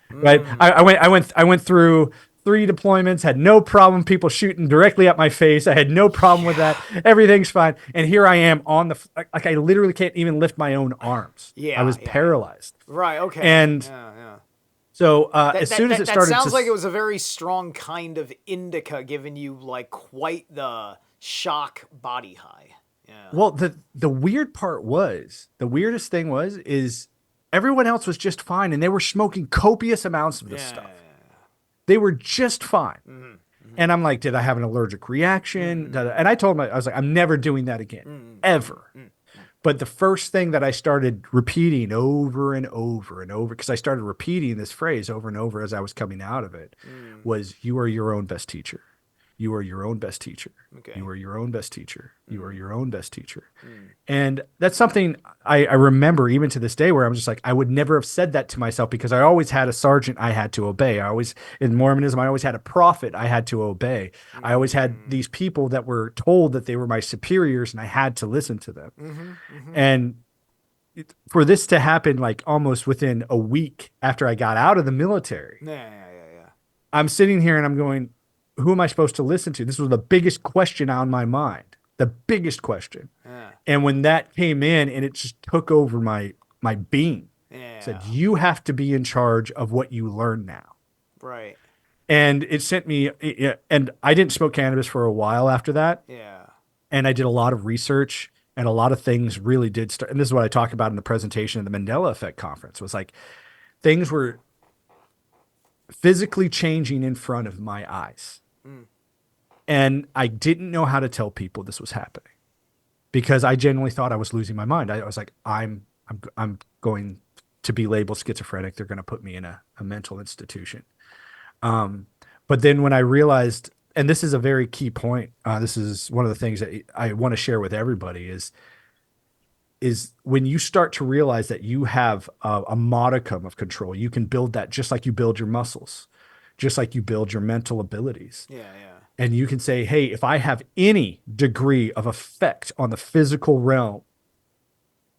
Right. I went through 3 deployments, had no problem. People shooting directly at my face. I had no problem with that. Everything's fine. And here I am like I literally can't even lift my own arms. Yeah. I was paralyzed. Right. Okay. And yeah. so as soon as it started, that sounds like it was a very strong kind of indica, giving you like quite the shock body high. Yeah. Well, the weird part was, the weirdest thing was, is everyone else was just fine and they were smoking copious amounts of this Yeah. stuff. They were just fine. Mm-hmm. Mm-hmm. And I'm like, did I have an allergic reaction? And I told him, I was like, I'm never doing that again, ever. But the first thing that I started repeating over and over and over, because I started repeating this phrase over and over as I was coming out of it, was, you are your own best teacher. You are your own best teacher. Okay. You are your own best teacher. You are your own best teacher. And that's something I remember even to this day, where I'm just like, I would never have said that to myself, because I always had a sergeant I had to obey. I always, in Mormonism, I always had a prophet I had to obey. I always had these people that were told that they were my superiors and I had to listen to them. And for this to happen like almost within a week after I got out of the military, Yeah. I'm sitting here and I'm going, who am I supposed to listen to? This was the biggest question on my mind, the biggest question. Yeah. And when that came in and it just took over my being, Yeah. said, you have to be in charge of what you learn now. Right. And it sent me, and I didn't smoke cannabis for a while after that. Yeah. And I did a lot of research, and a lot of things really did start. And this is what I talk about in the presentation of the Mandela Effect Conference, was like, things were physically changing in front of my eyes. And I didn't know how to tell people this was happening, because I genuinely thought I was losing my mind. I was like, I'm going to be labeled schizophrenic. They're going to put me in a mental institution. But then when I realized, and this is a very key point, this is one of the things that I want to share with everybody, is when you start to realize that you have a modicum of control, you can build that just like you build your muscles, just like you build your mental abilities. Yeah. And you can say, hey, if I have any degree of effect on the physical realm,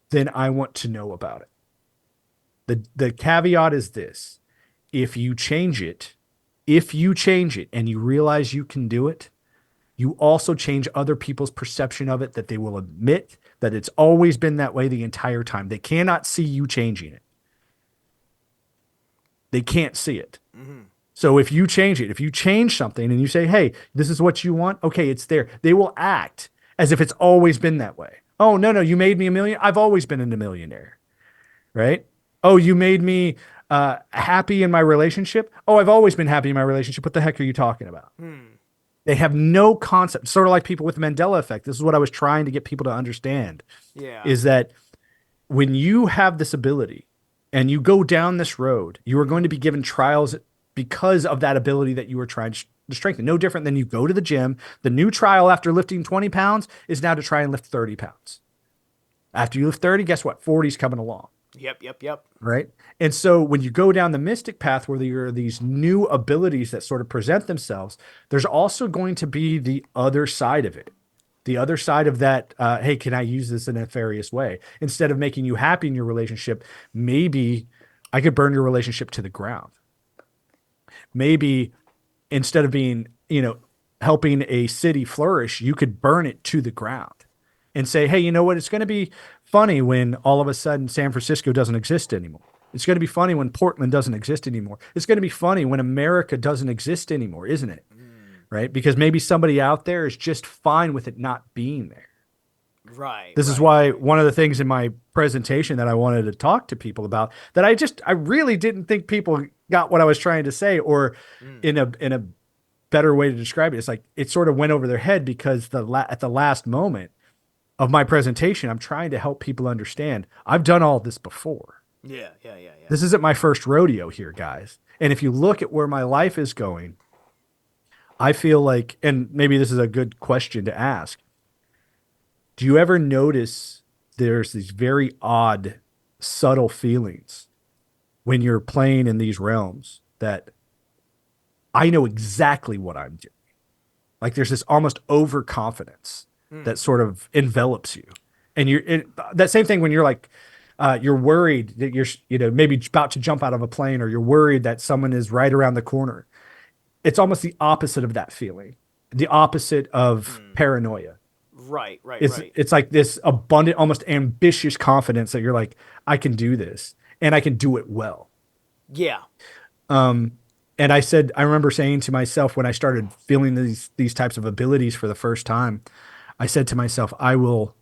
then I want to know about it. The caveat is this: if you change it and you realize you can do it, you also change other people's perception of it, that they will admit that it's always been that way the entire time. They cannot see you changing it. They can't see it. So if you change it, if you change something and you say, hey, this is what you want, okay, it's there. They will act as if it's always been that way. Oh, no, you made me a million. I've always been a millionaire, right? Oh, you made me happy in my relationship. Oh, I've always been happy in my relationship. What the heck are you talking about? They have no concept. Sort of like people with Mandela effect. This is what I was trying to get people to understand. Yeah. Is that when you have this ability and you go down this road, you are going to be given trials because of that ability that you are trying to strengthen. No different than you go to the gym. The new trial after lifting 20 pounds is now to try and lift 30 pounds. After you lift 30, guess what? 40 is coming along. Yep. Right. And so when you go down the mystic path, where there are these new abilities that sort of present themselves, there's also going to be the other side of it. The other side of that, hey, can I use this in a nefarious way? Instead of making you happy in your relationship, maybe I could burn your relationship to the ground. Maybe instead of being, helping a city flourish, you could burn it to the ground and say, hey, you know what? It's going to be funny when all of a sudden San Francisco doesn't exist anymore. It's going to be funny when Portland doesn't exist anymore. It's going to be funny when America doesn't exist anymore, isn't it? Right? Because maybe somebody out there is just fine with it not being there. Right. This is why one of the things in my presentation that I wanted to talk to people about, that I really didn't think people got what I was trying to say, or in a better way to describe it, it's like it sort of went over their head, because at the last moment of my presentation, I'm trying to help people understand I've done all this before. Yeah. This isn't my first rodeo here, guys. And if you look at where my life is going, I feel like, and maybe this is a good question to ask, do you ever notice there's these very odd, subtle feelings when you're playing in these realms that I know exactly what I'm doing? Like there's this almost overconfidence that sort of envelops you. And that same thing when you're like, you're worried that you're, maybe about to jump out of a plane, or you're worried that someone is right around the corner. It's almost the opposite of that feeling, the opposite of paranoia. Right. It's like this abundant, almost ambitious confidence that you're like, I can do this and I can do it well. Yeah. And I remember saying to myself when I started feeling these types of abilities for the first time, I said to myself, I will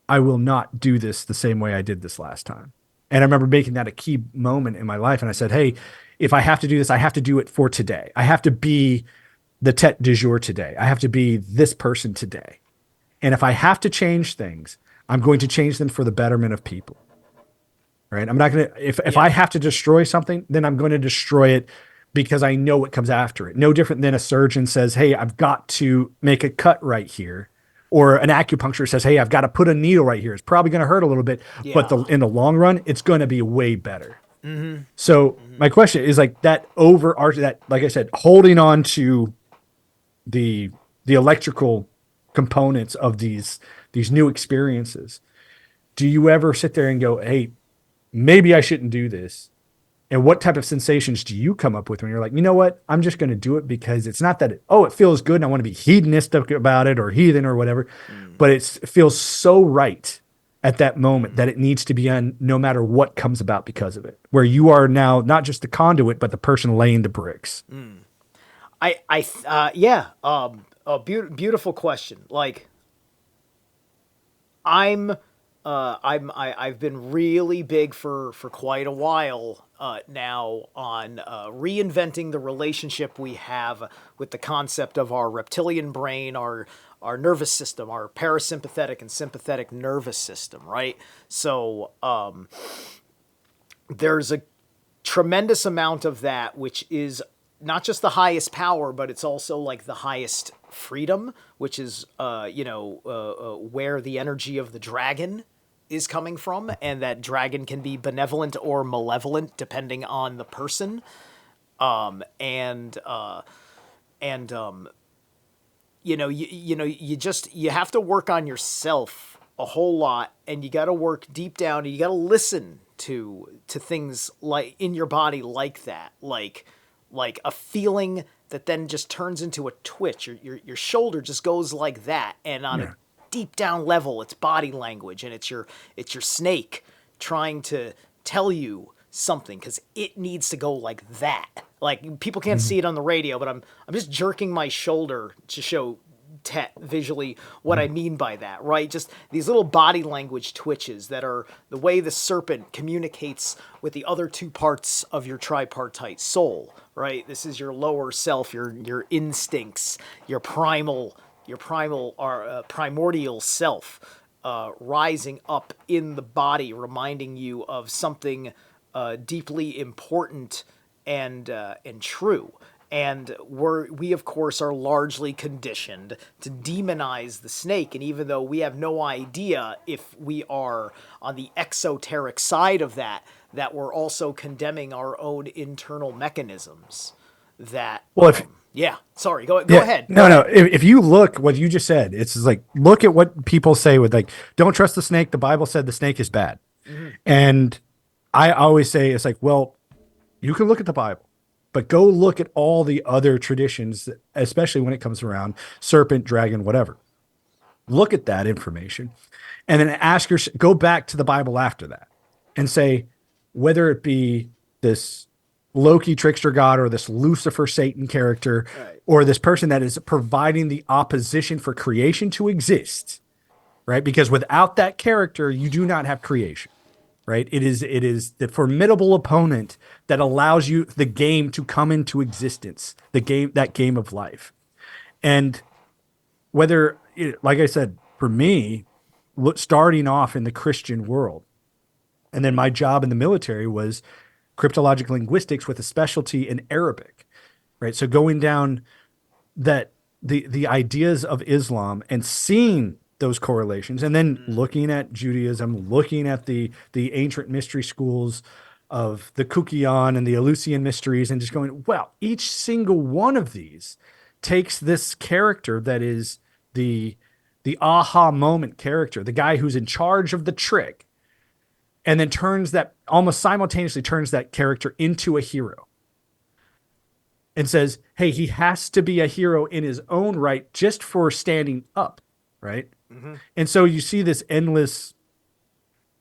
I will not do this the same way I did this last time. And I remember making that a key moment in my life. And I said, hey, if I have to do this, I have to do it for today. I have to be the Tete Desjours today. I have to be this person today. And if I have to change things, I'm going to change them for the betterment of people. Right. I'm not going to, if Yeah. I have to destroy something, then I'm going to destroy it because I know what comes after it. No different than a surgeon says, hey, I've got to make a cut right here. Or an acupuncturist says, hey, I've got to put a needle right here. It's probably going to hurt a little bit, but Yeah. in the long run, it's going to be way better. Mm-hmm. So my question is like that overarching that, like I said, holding on to the electrical components of these new experiences. Do you ever sit there and go, hey, maybe I shouldn't do this? And what type of sensations do you come up with when you're like, you know what, I'm just going to do it because it's not that it feels good and I want to be hedonistic about it or heathen or whatever, but it feels so right at that moment that it needs to be on no matter what comes about because of it, where you are now not just the conduit but the person laying the bricks. Yeah. A beautiful question. Like, I've been really big for quite a while now on reinventing the relationship we have with the concept of our reptilian brain, our nervous system, our parasympathetic and sympathetic nervous system, right? So there's a tremendous amount of that which is not just the highest power, but it's also like the highest freedom, which is where the energy of the dragon is coming from, and that dragon can be benevolent or malevolent depending on the person. And you have to work on yourself a whole lot, and you got to work deep down, and you got to listen to things like in your body like that, like a feeling that then just turns into a twitch. Your shoulder just goes like that, and on a Yeah. deep down level, it's body language, and it's your snake trying to tell you something because it needs to go like that. Like, people can't Mhm. see it on the radio, but I'm just jerking my shoulder to show Tet visually what I Mhm. mean by that, right? Just these little body language twitches that are the way the serpent communicates with the other two parts of your tripartite soul, right? This is your lower self, your instincts, your primal or primordial self, rising up in the body, reminding you of something deeply important and true. And we of course are largely conditioned to demonize the snake, and even though we have no idea if we are on the exoteric side of that we're also condemning our own internal mechanisms. That Well, if yeah, sorry, go yeah, ahead, go no, no. ahead. If you look what you just said, it's just like look at what people say with like, don't trust the snake. The Bible said the snake is bad, Mm-hmm. and I always say it's like, well, you can look at the Bible, but go look at all the other traditions, especially when it comes around serpent, dragon, whatever. Look at that information, and then go back to the Bible after that, and say whether it be this Loki trickster god or this Lucifer Satan character Right. or this person that is providing the opposition for creation to exist, right? Because without that character, you do not have creation, right? It is the formidable opponent that allows you the game to come into existence, that game of life. And whether, like I said, for me, starting off in the Christian world, and then my job in the military was cryptologic linguistics with a specialty in Arabic, right? So going down that the ideas of Islam and seeing those correlations, and then looking at Judaism, looking at the ancient mystery schools of the Kukion and the Eleusinian mysteries, and just going, well, each single one of these takes this character that is the the aha moment character, the guy who's in charge of the trick, and then almost simultaneously turns that character into a hero and says, hey, he has to be a hero in his own right just for standing up, right? Mm-hmm. And so you see this endless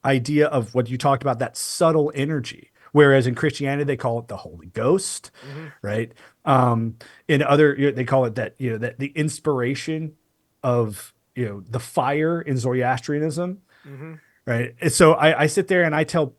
idea of what you talked about, that subtle energy. Whereas in Christianity, they call it the Holy Ghost, Mm-hmm. right? Um, in other, they call it that the inspiration of the fire in Zoroastrianism. right? And so I sit there and I tell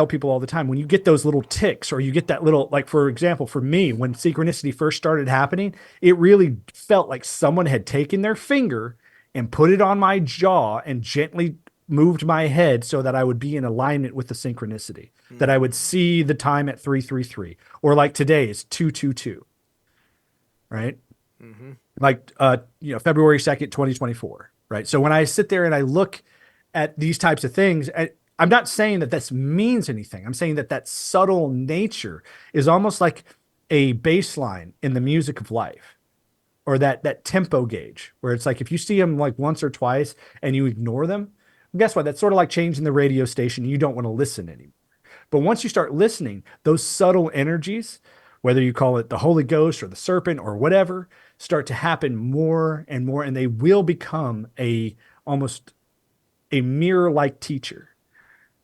people all the time, when you get those little ticks or you get that little, like, for example, for me, when synchronicity first started happening, it really felt like someone had taken their finger and put it on my jaw and gently moved my head so that I would be in alignment with the synchronicity, that I would see the time at 333, or like today is 222, right? Like, February 2nd, 2024, right? So when I sit there and I look at these types of things, I'm not saying that this means anything. I'm saying that that subtle nature is almost like a baseline in the music of life, or that tempo gauge, where it's like if you see them like once or twice and you ignore them, guess what? That's sort of like changing the radio station. You don't want to listen anymore. But once you start listening, those subtle energies, whether you call it the Holy Ghost or the serpent or whatever, start to happen more and more, and they will become almost a mirror-like teacher.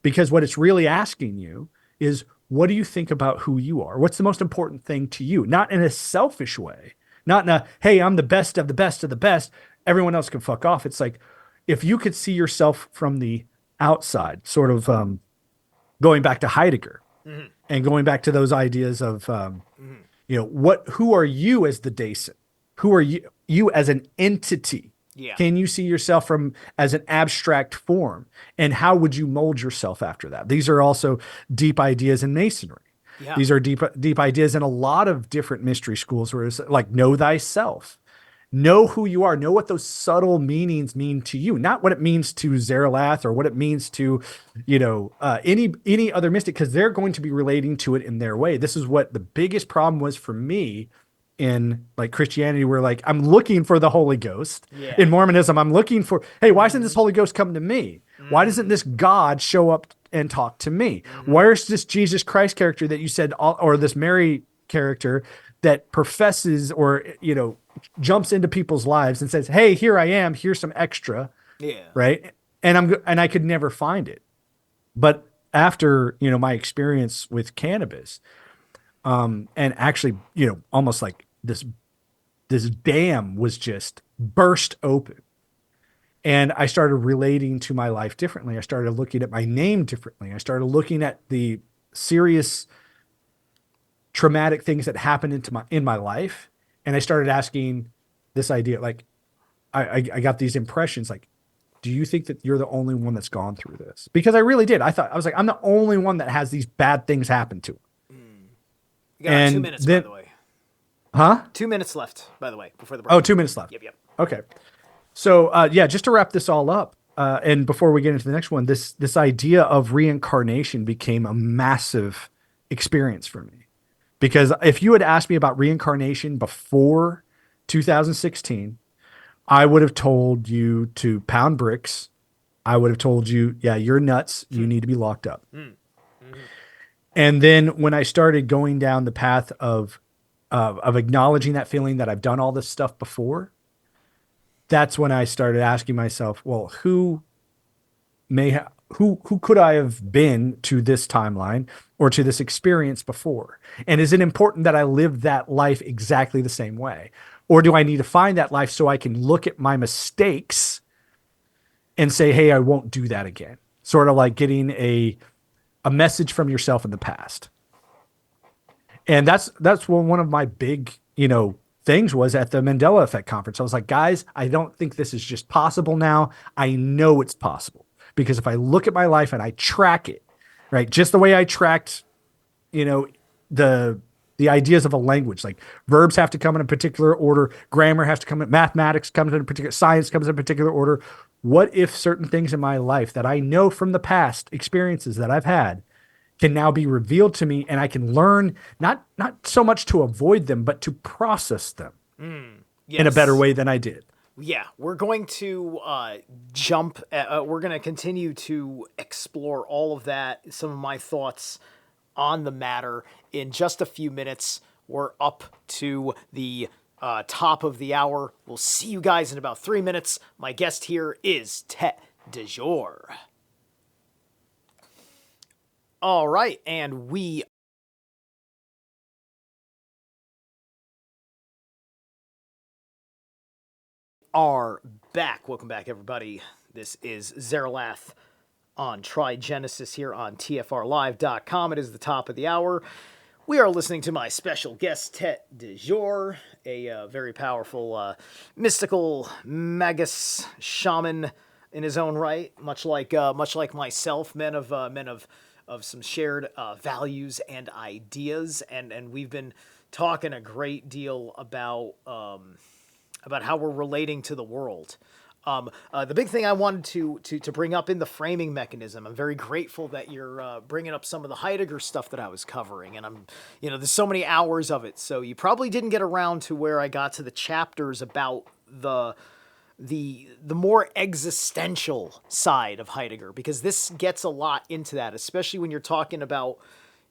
Because what it's really asking you is, what do you think about who you are? What's the most important thing to you? Not in a selfish way, not in a, hey, I'm the best of the best of the best, everyone else can fuck off. It's like, if you could see yourself from the outside, sort of going back to Heidegger and going back to those ideas of, who are you as the Dason? Who are you as an entity? Yeah. Can you see yourself from as an abstract form? And how would you mold yourself after that? These are also deep ideas in Masonry. Yeah. These are deep ideas in a lot of different mystery schools, where it's like, know thyself. Know who you are. Know what those subtle meanings mean to you, not what it means to Zeralath or what it means to, any other mystic, because they're going to be relating to it in their way. This is what the biggest problem was for me in like Christianity, where like I'm looking for the Holy Ghost. Yeah. In Mormonism, I'm looking for, hey, why isn't this Holy Ghost come to me? Why doesn't this God show up and talk to me? Where's this Jesus Christ character that you said, or this Mary character that professes or jumps into people's lives and says, hey, here I am, here's some extra, Yeah. right? And I could never find it. But after my experience with cannabis, and actually almost like this dam was just burst open, and I started relating to my life differently. I started looking at my name differently. I started looking at the serious traumatic things that happened in my life, and I started asking this idea, like, I got these impressions, like, do you think that you're the only one that's gone through this? Because I really did. I was like, I'm the only one that has these bad things happen to him. You got And 2 minutes, then, by the way. huh? 2 minutes left, by the way, before the break. Oh, 2 minutes left. Yep. Okay. So, just to wrap this all up, and before we get into the next one, this idea of reincarnation became a massive experience for me. Because if you had asked me about reincarnation before 2016, I would have told you to pound bricks. I would have told you, yeah, you're nuts. You need to be locked up. And then when I started going down the path of acknowledging that feeling that I've done all this stuff before, that's when I started asking myself, well, who could I have been to this timeline or to this experience before? And is it important that I live that life exactly the same way? Or do I need to find that life so I can look at my mistakes and say, hey, I won't do that again? Sort of like getting a message from yourself in the past. And that's one of my big, things was at the Mandela Effect conference. I was like, guys, I don't think this is just possible now. I know it's possible, because if I look at my life and I track it, right, just the way I tracked, the ideas of a language, like verbs have to come in a particular order, grammar has to come in, mathematics comes in a particular, science comes in a particular order. What if certain things in my life that I know from the past experiences that I've had can now be revealed to me, and I can learn not so much to avoid them, but to process them Yes. in a better way than I did. Yeah, we're going to jump. We're going to continue to explore all of that, some of my thoughts on the matter in just a few minutes. We're up to the top of the hour. We'll see you guys in about 3 minutes. My guest here is Tete Desjours. All right, and we are back. Welcome back, everybody. This is Zeralath on Trigenesis here on TFRLive.com. It is the top of the hour. We are listening to my special guest, Tete Desjours, a very powerful mystical magus shaman in his own right, much like myself, men of some shared values and ideas, and we've been talking a great deal about how we're relating to the world. The big thing I wanted to bring up in the framing mechanism, I'm very grateful that you're bringing up some of the Heidegger stuff that I was covering, and there's so many hours of it, so you probably didn't get around to where I got to the chapters about the more existential side of Heidegger, because this gets a lot into that, especially when you're talking about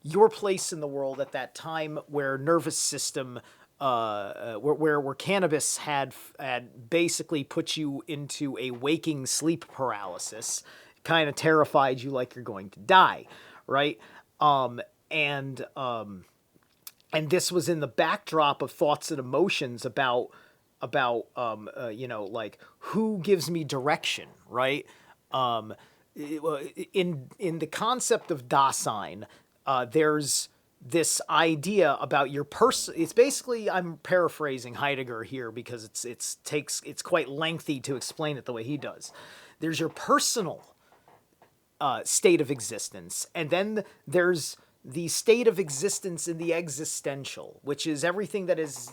your place in the world at that time where nervous system, where cannabis had basically put you into a waking sleep paralysis, kind of terrified you like you're going to die, right? And this was in the backdrop of thoughts and emotions about like who gives me direction, right? In the concept of Dasein, there's this idea about your person. It's basically, I'm paraphrasing Heidegger here because it's quite lengthy to explain it the way he does. There's your personal state of existence, and then there's the state of existence in the existential, which is everything that is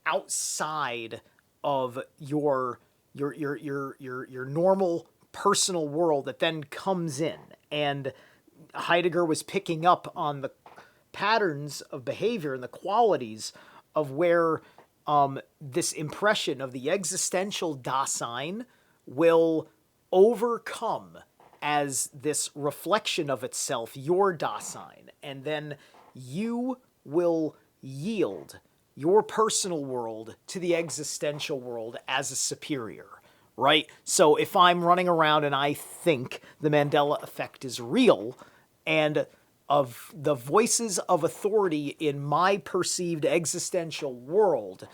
outside of your normal personal world that then comes in. And Heidegger was picking up on the patterns of behavior and the qualities of where this impression of the existential Dasein will overcome as this reflection of itself, your Dasein, and then you will yield your personal world to the existential world as a superior, right? So if I'm running around and I think the Mandela effect is real, and of the voices of authority in my perceived existential world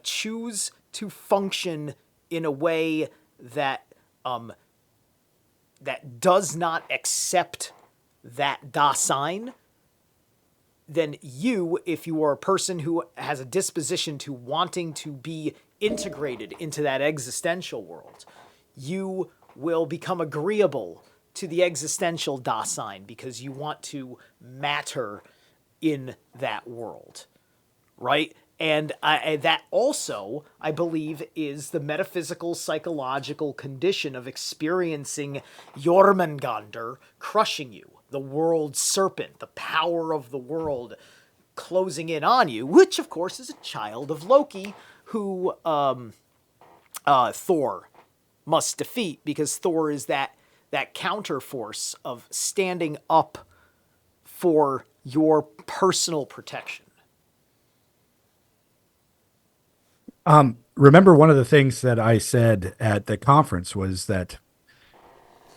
choose to function in a way that that does not accept that Dasein, then you, if you are a person who has a disposition to wanting to be integrated into that existential world, you will become agreeable to the existential Dasein because you want to matter in that world, right? And that also, I believe, is the metaphysical, psychological condition of experiencing Jormungandr crushing you, the world serpent, the power of the world closing in on you, which, of course, is a child of Loki, who Thor must defeat, because Thor is that counter force of standing up for your personal protection. Remember, one of the things that I said at the conference was that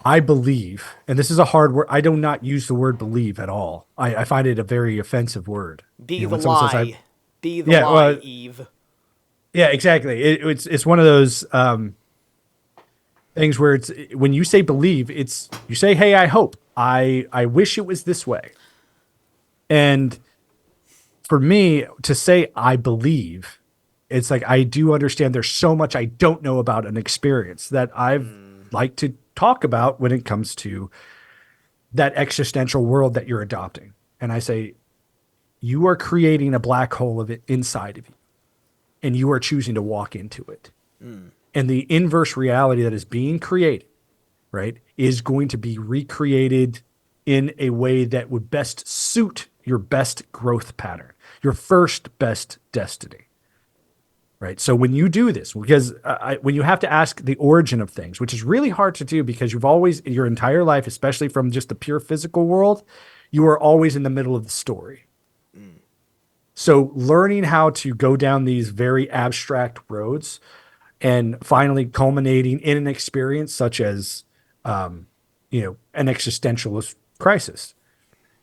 I believe, and this is a hard word, I do not use the word believe at all. I find it a very offensive word. Be the lie. Be the lie, well, Eve. Yeah, exactly. It's one of those things where it's, when you say believe, it's, you say, hey, I hope. I wish it was this way. And for me to say I believe, it's like, I do understand there's so much I don't know about an experience that I've like to talk about when it comes to that existential world that you're adopting. And I say, you are creating a black hole of it inside of you, and you are choosing to walk into it. And the inverse reality that is being created, right, is going to be recreated in a way that would best suit your best growth pattern, your first best destiny. Right. So when you do this, because when you have to ask the origin of things, which is really hard to do because you've always, your entire life, especially from just the pure physical world, you are always in the middle of the story. So learning how to go down these very abstract roads and finally culminating in an experience such as, an existentialist crisis.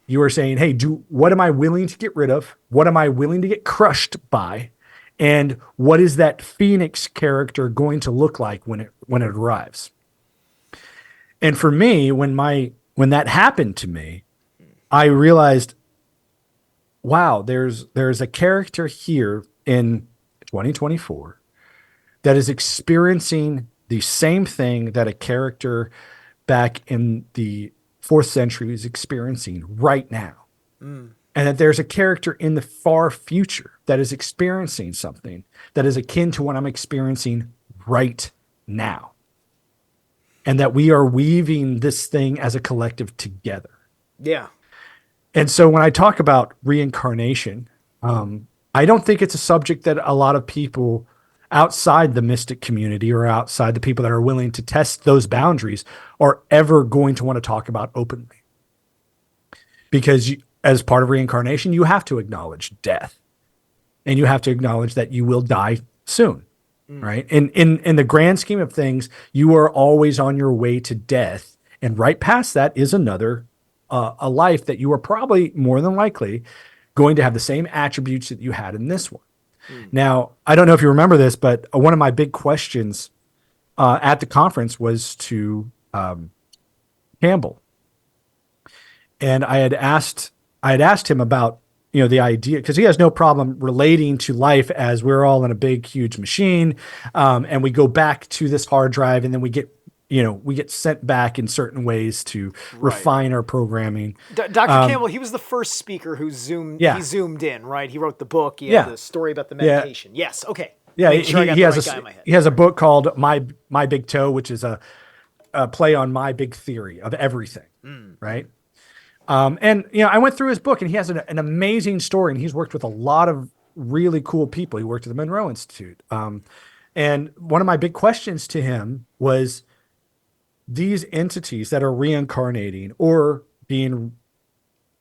You are saying, hey, what am I willing to get rid of? What am I willing to get crushed by? And what is that Phoenix character going to look like when it arrives? And for me, when that happened to me, I realized, wow, there's a character here in 2024 that is experiencing the same thing that a character back in the fourth century is experiencing right now. And that there's a character in the far future that is experiencing something that is akin to what I'm experiencing right now. And that we are weaving this thing as a collective together. Yeah. And so when I talk about reincarnation, I don't think it's a subject that a lot of people outside the mystic community or outside the people that are willing to test those boundaries are ever going to want to talk about openly. Because as part of reincarnation, you have to acknowledge death, and you have to acknowledge that you will die soon, right? And in the grand scheme of things, you are always on your way to death, and right past that is another a life that you are probably more than likely going to have the same attributes that you had in this one. Now, I don't know if you remember this, but one of my big questions at the conference was to Campbell, and I had asked him about, the idea, because he has no problem relating to life as we're all in a big, huge machine, and we go back to this hard drive, and then we get sent back in certain ways to refine our programming. Dr. Campbell, he was the first speaker who zoomed in, right? He wrote the book. He had the story about the meditation. Yeah. Yes. Okay. Yeah. Make sure I got the right guy in my head. He has a book called My Big Toe, which is a play on my big theory of everything. Right. And I went through his book, and he has an amazing story, and he's worked with a lot of really cool people. He worked at the Monroe Institute. And one of my big questions to him was, these entities that are reincarnating or being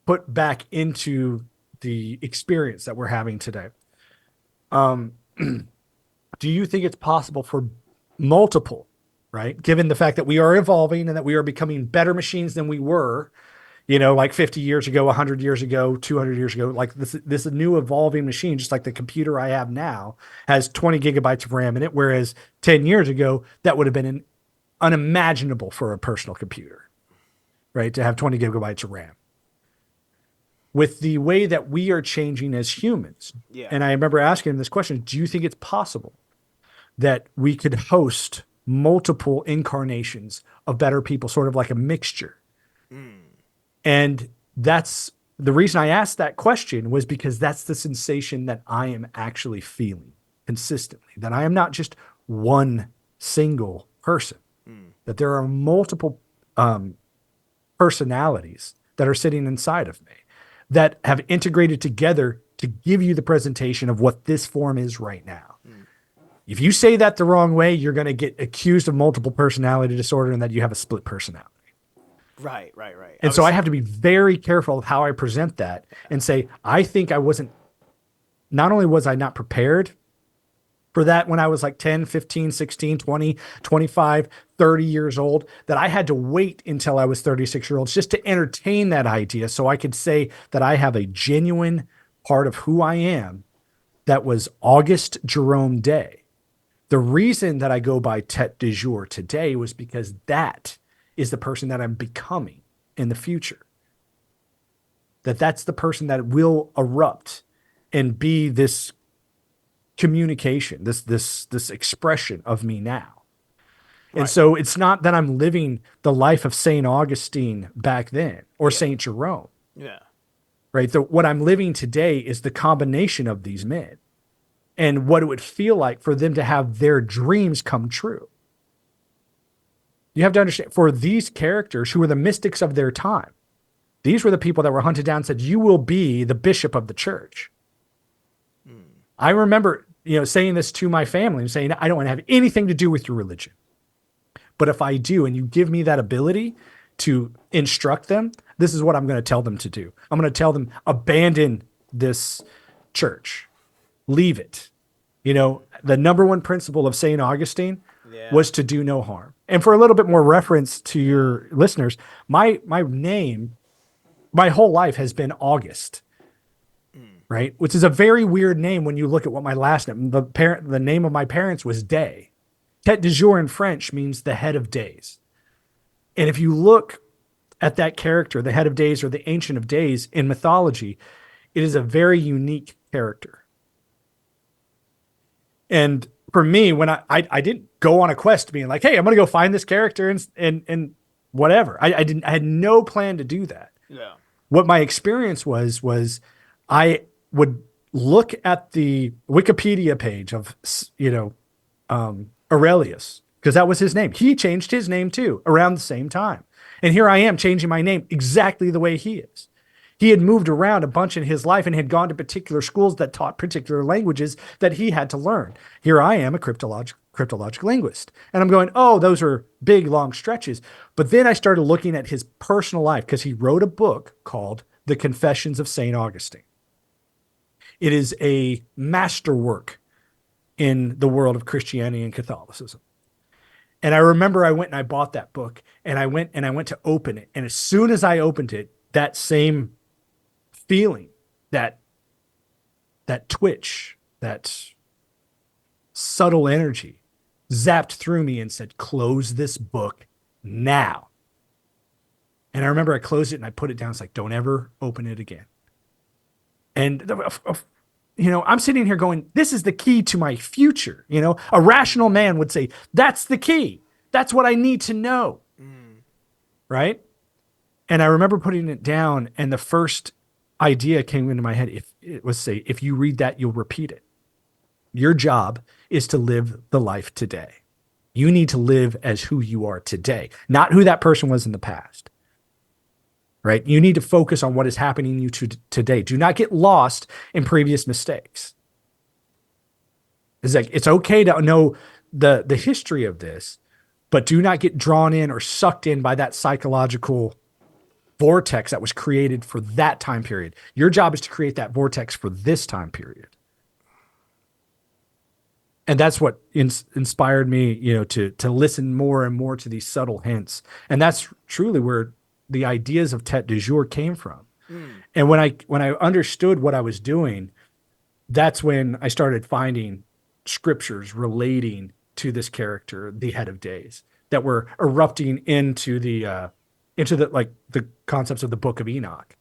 put back into the experience that we're having today, do you think it's possible for multiple, right? Given the fact that we are evolving and that we are becoming better machines than we were, like 50 years ago, 100 years ago, 200 years ago, like this new evolving machine, just like the computer I have now has 20 gigabytes of RAM in it, whereas 10 years ago, that would have been unimaginable for a personal computer, right? To have 20 gigabytes of RAM. With the way that we are changing as humans. Yeah. And I remember asking him this question, do you think it's possible that we could host multiple incarnations of better people, sort of like a mixture? And that's the reason I asked that question, was because that's the sensation that I am actually feeling consistently, that I am not just one single person, that there are multiple personalities that are sitting inside of me that have integrated together to give you the presentation of what this form is right now. If you say that the wrong way, you're going to get accused of multiple personality disorder and that you have a split personality. Right. And so I have to be very careful of how I present that and say, I think not only was I not prepared for that when I was like 10, 15, 16, 20, 25, 30 years old, that I had to wait until I was 36 years old just to entertain that idea so I could say that I have a genuine part of who I am that was August Jerome Day. The reason that I go by Tete Desjours today was because that is the person that I'm becoming in the future. That's the person that will erupt and be this communication, this expression of me now. And so it's not that I'm living the life of St. Augustine back then or St. Jerome. Yeah. Right. What I'm living today is the combination of these men and what it would feel like for them to have their dreams come true. You have to understand, for these characters who were the mystics of their time, these were the people that were hunted down and said, you will be the bishop of the church. I remember, saying this to my family and saying, I don't want to have anything to do with your religion. But if I do, and you give me that ability to instruct them, this is what I'm going to tell them to do. I'm going to tell them, abandon this church, leave it. The number one principle of St. Augustine was to do no harm. And for a little bit more reference to your listeners, my name, my whole life has been August, right? Which is a very weird name when you look at what my last name, the name of my parents was Day. Tete de jour in French means the head of days. And if you look at that character, the head of days or the ancient of days in mythology, it is a very unique character. And for me, when I didn't go on a quest being like, hey, I'm going to go find this character and whatever. I had no plan to do that. Yeah. What my experience was I would look at the Wikipedia page of, Aurelius, because that was his name. He changed his name too around the same time. And here I am changing my name exactly the way he is. He had moved around a bunch in his life and had gone to particular schools that taught particular languages that he had to learn. Here I am, a cryptologic linguist. And I'm going, oh, those are big, long stretches. But then I started looking at his personal life because he wrote a book called The Confessions of St. Augustine. It is a masterwork in the world of Christianity and Catholicism. And I remember I went and I bought that book and I went to open it. And as soon as I opened it, that same feeling, that twitch, that subtle energy zapped through me and said, close this book now. And I remember I closed it and I put it down. It's like, don't ever open it again. And I'm sitting here going, this is the key to my future. A rational man would say, that's the key. That's what I need to know. Right? And I remember putting it down, and the first idea came into my head. If you read that, you'll repeat it. Your job is to live the life today. You need to live as who you are today, not who that person was in the past. Right? You need to focus on what is happening to you today. Do not get lost in previous mistakes. It's okay to know the history of this, but do not get drawn in or sucked in by that psychological vortex that was created for that time period. Your job is to create that vortex for this time period. And that's what inspired me, to listen more and more to these subtle hints. And that's truly where the ideas of Tete Desjours came from. And when I understood what I was doing, that's when I started finding scriptures relating to this character, the head of days, that were erupting into the concepts of the Book of Enoch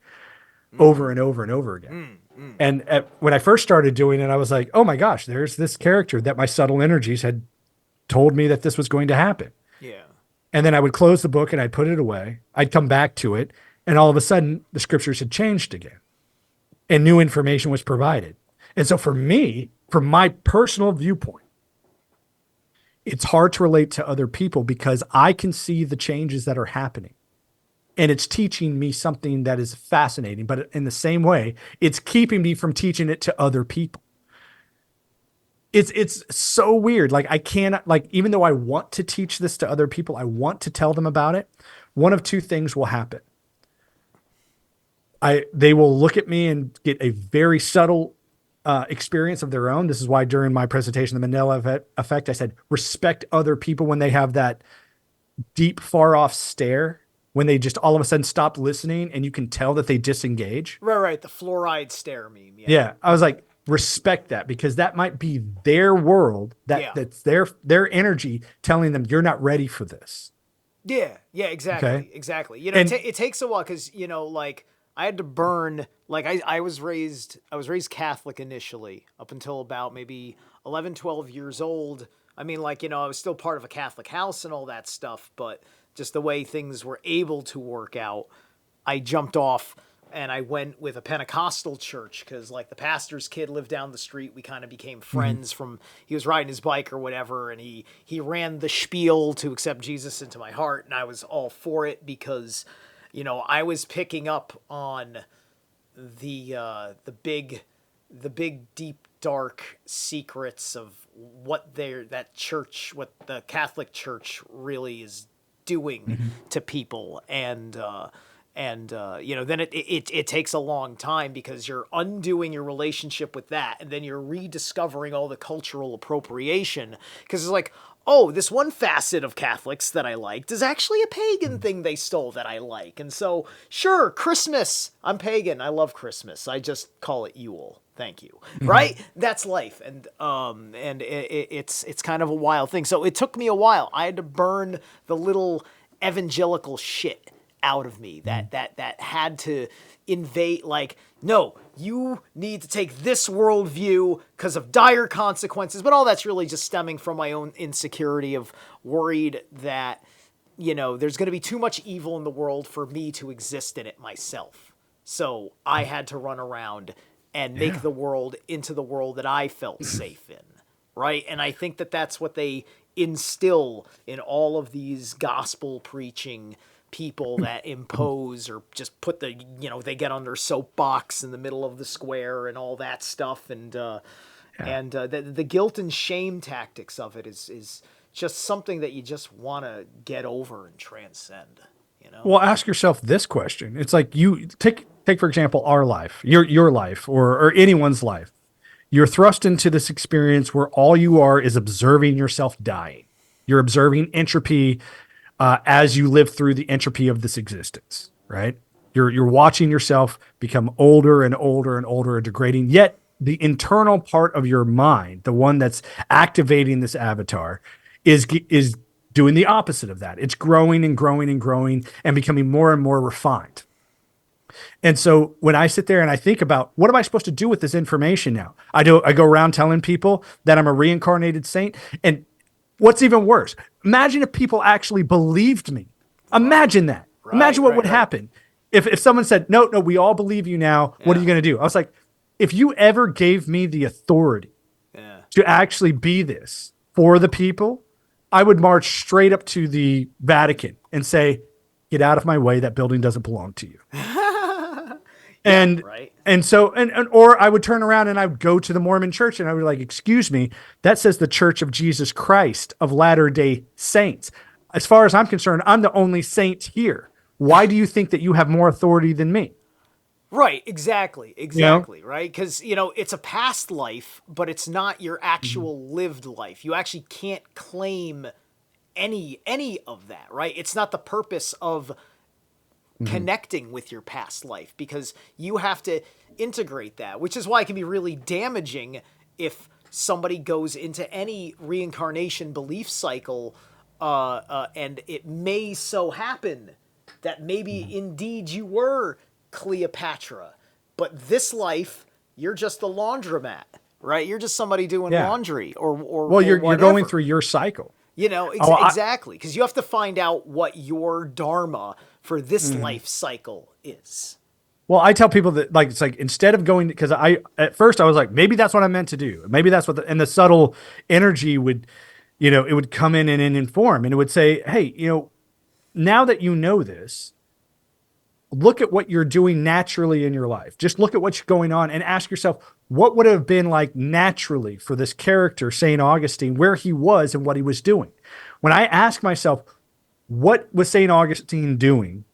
over and over and over again. And when I first started doing it, I was like, oh my gosh, there's this character that my subtle energies had told me that this was going to happen. Yeah. And then I would close the book and I'd put it away. I'd come back to it. And all of a sudden the scriptures had changed again and new information was provided. And so for me, from my personal viewpoint, it's hard to relate to other people because I can see the changes that are happening. And it's teaching me something that is fascinating. But in the same way, it's keeping me from teaching it to other people. It's so weird. Like I cannot, even though I want to teach this to other people, I want to tell them about it. One of two things will happen. They will look at me and get a very subtle experience of their own. This is why during my presentation, the Mandela effect, I said, respect other people when they have that deep, far off stare, when they just all of a sudden stop listening and you can tell that they disengage. Right. The fluoride stare meme. Yeah. I was like, respect that because that might be their world, that's their energy telling them you're not ready for this. Yeah, exactly. Okay? Exactly. It takes a while because, I had to burn, I was raised Catholic initially up until about maybe 11, 12 years old. I mean, I was still part of a Catholic house and all that stuff, but just the way things were able to work out, I jumped off and I went with a Pentecostal church because, the pastor's kid lived down the street. We kind of became friends he was riding his bike or whatever, and he ran the spiel to accept Jesus into my heart, and I was all for it because, I was picking up on the big, deep, dark secrets of what the Catholic Church really is doing to people, and then it takes a long time because you're undoing your relationship with that, and then you're rediscovering all the cultural appropriation because it's like, oh, this one facet of Catholics that I liked is actually a pagan thing they stole that I like. And so, sure, Christmas, I'm pagan, I love Christmas, I just call it Yule. Thank you. Right? That's life. And it's kind of a wild thing. So it took me a while. I had to burn the little evangelical shit out of me that had to invade, like, no, you need to take this worldview because of dire consequences. But all that's really just stemming from my own insecurity of worried that, there's going to be too much evil in the world for me to exist in it myself. So I had to run around and make the world into the world that I felt safe in, right? And I think that that's what they instill in all of these gospel preaching people that impose or just put they get on their soapbox in the middle of the square and all that stuff. And the guilt and shame tactics of it is just something that you just want to get over and transcend. Well, ask yourself this question. It's like you take for example our life, your life, or anyone's life. You're thrust into this experience where all you are is observing yourself dying. You're observing entropy as you live through the entropy of this existence, right? You're watching yourself become older and older and older and degrading. Yet the internal part of your mind, the one that's activating this avatar, is doing the opposite of that. It's growing and growing and growing and becoming more and more refined. And so when I sit there and I think about what am I supposed to do with this information now? I go around telling people that I'm a reincarnated saint. And what's even worse, imagine if people actually believed me. Imagine that. Imagine what would happen if someone said, no, we all believe you now. What are you going to do? I was like, if you ever gave me the authority to actually be this for the people, I would march straight up to the Vatican and say, get out of my way. That building doesn't belong to you. Or I would turn around and I would go to the Mormon church and I would be like, excuse me, that says the Church of Jesus Christ of Latter-day Saints. As far as I'm concerned, I'm the only saint here. Why do you think that you have more authority than me? Right, exactly, right? Because, it's a past life, but it's not your actual lived life. You actually can't claim any of that, right? It's not the purpose of connecting with your past life, because you have to integrate that, which is why it can be really damaging if somebody goes into any reincarnation belief cycle, and it may so happen that maybe indeed you were Cleopatra, but this life you're just the laundromat, right? You're just somebody doing laundry or you're whatever. going through your cycle. Exactly, because you have to find out what your dharma for this life cycle is. Well, I tell people that, like, it's like, instead of going, because at first I was like, maybe that's what I'm meant to do. Maybe that's what, and the subtle energy would, it would come in and inform, and it would say, hey, now that you know this, look at what you're doing naturally in your life. Just look at what's going on and ask yourself, what would it have been like naturally for this character, St. Augustine, where he was and what he was doing? When I ask myself, what was St. Augustine doing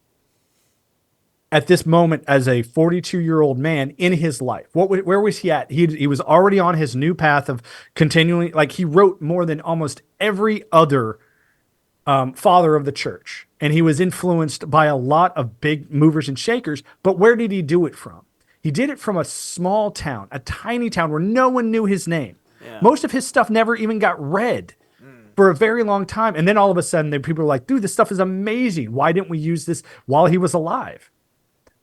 at this moment as a 42-year-old man in his life? Where was he at? He was already on his new path of continually, like, he wrote more than almost every other father of the church. And he was influenced by a lot of big movers and shakers. But where did he do it from? He did it from a small town, a tiny town where no one knew his name. Yeah. Most of his stuff never even got read for a very long time. And then all of a sudden, people were like, dude, this stuff is amazing. Why didn't we use this while he was alive?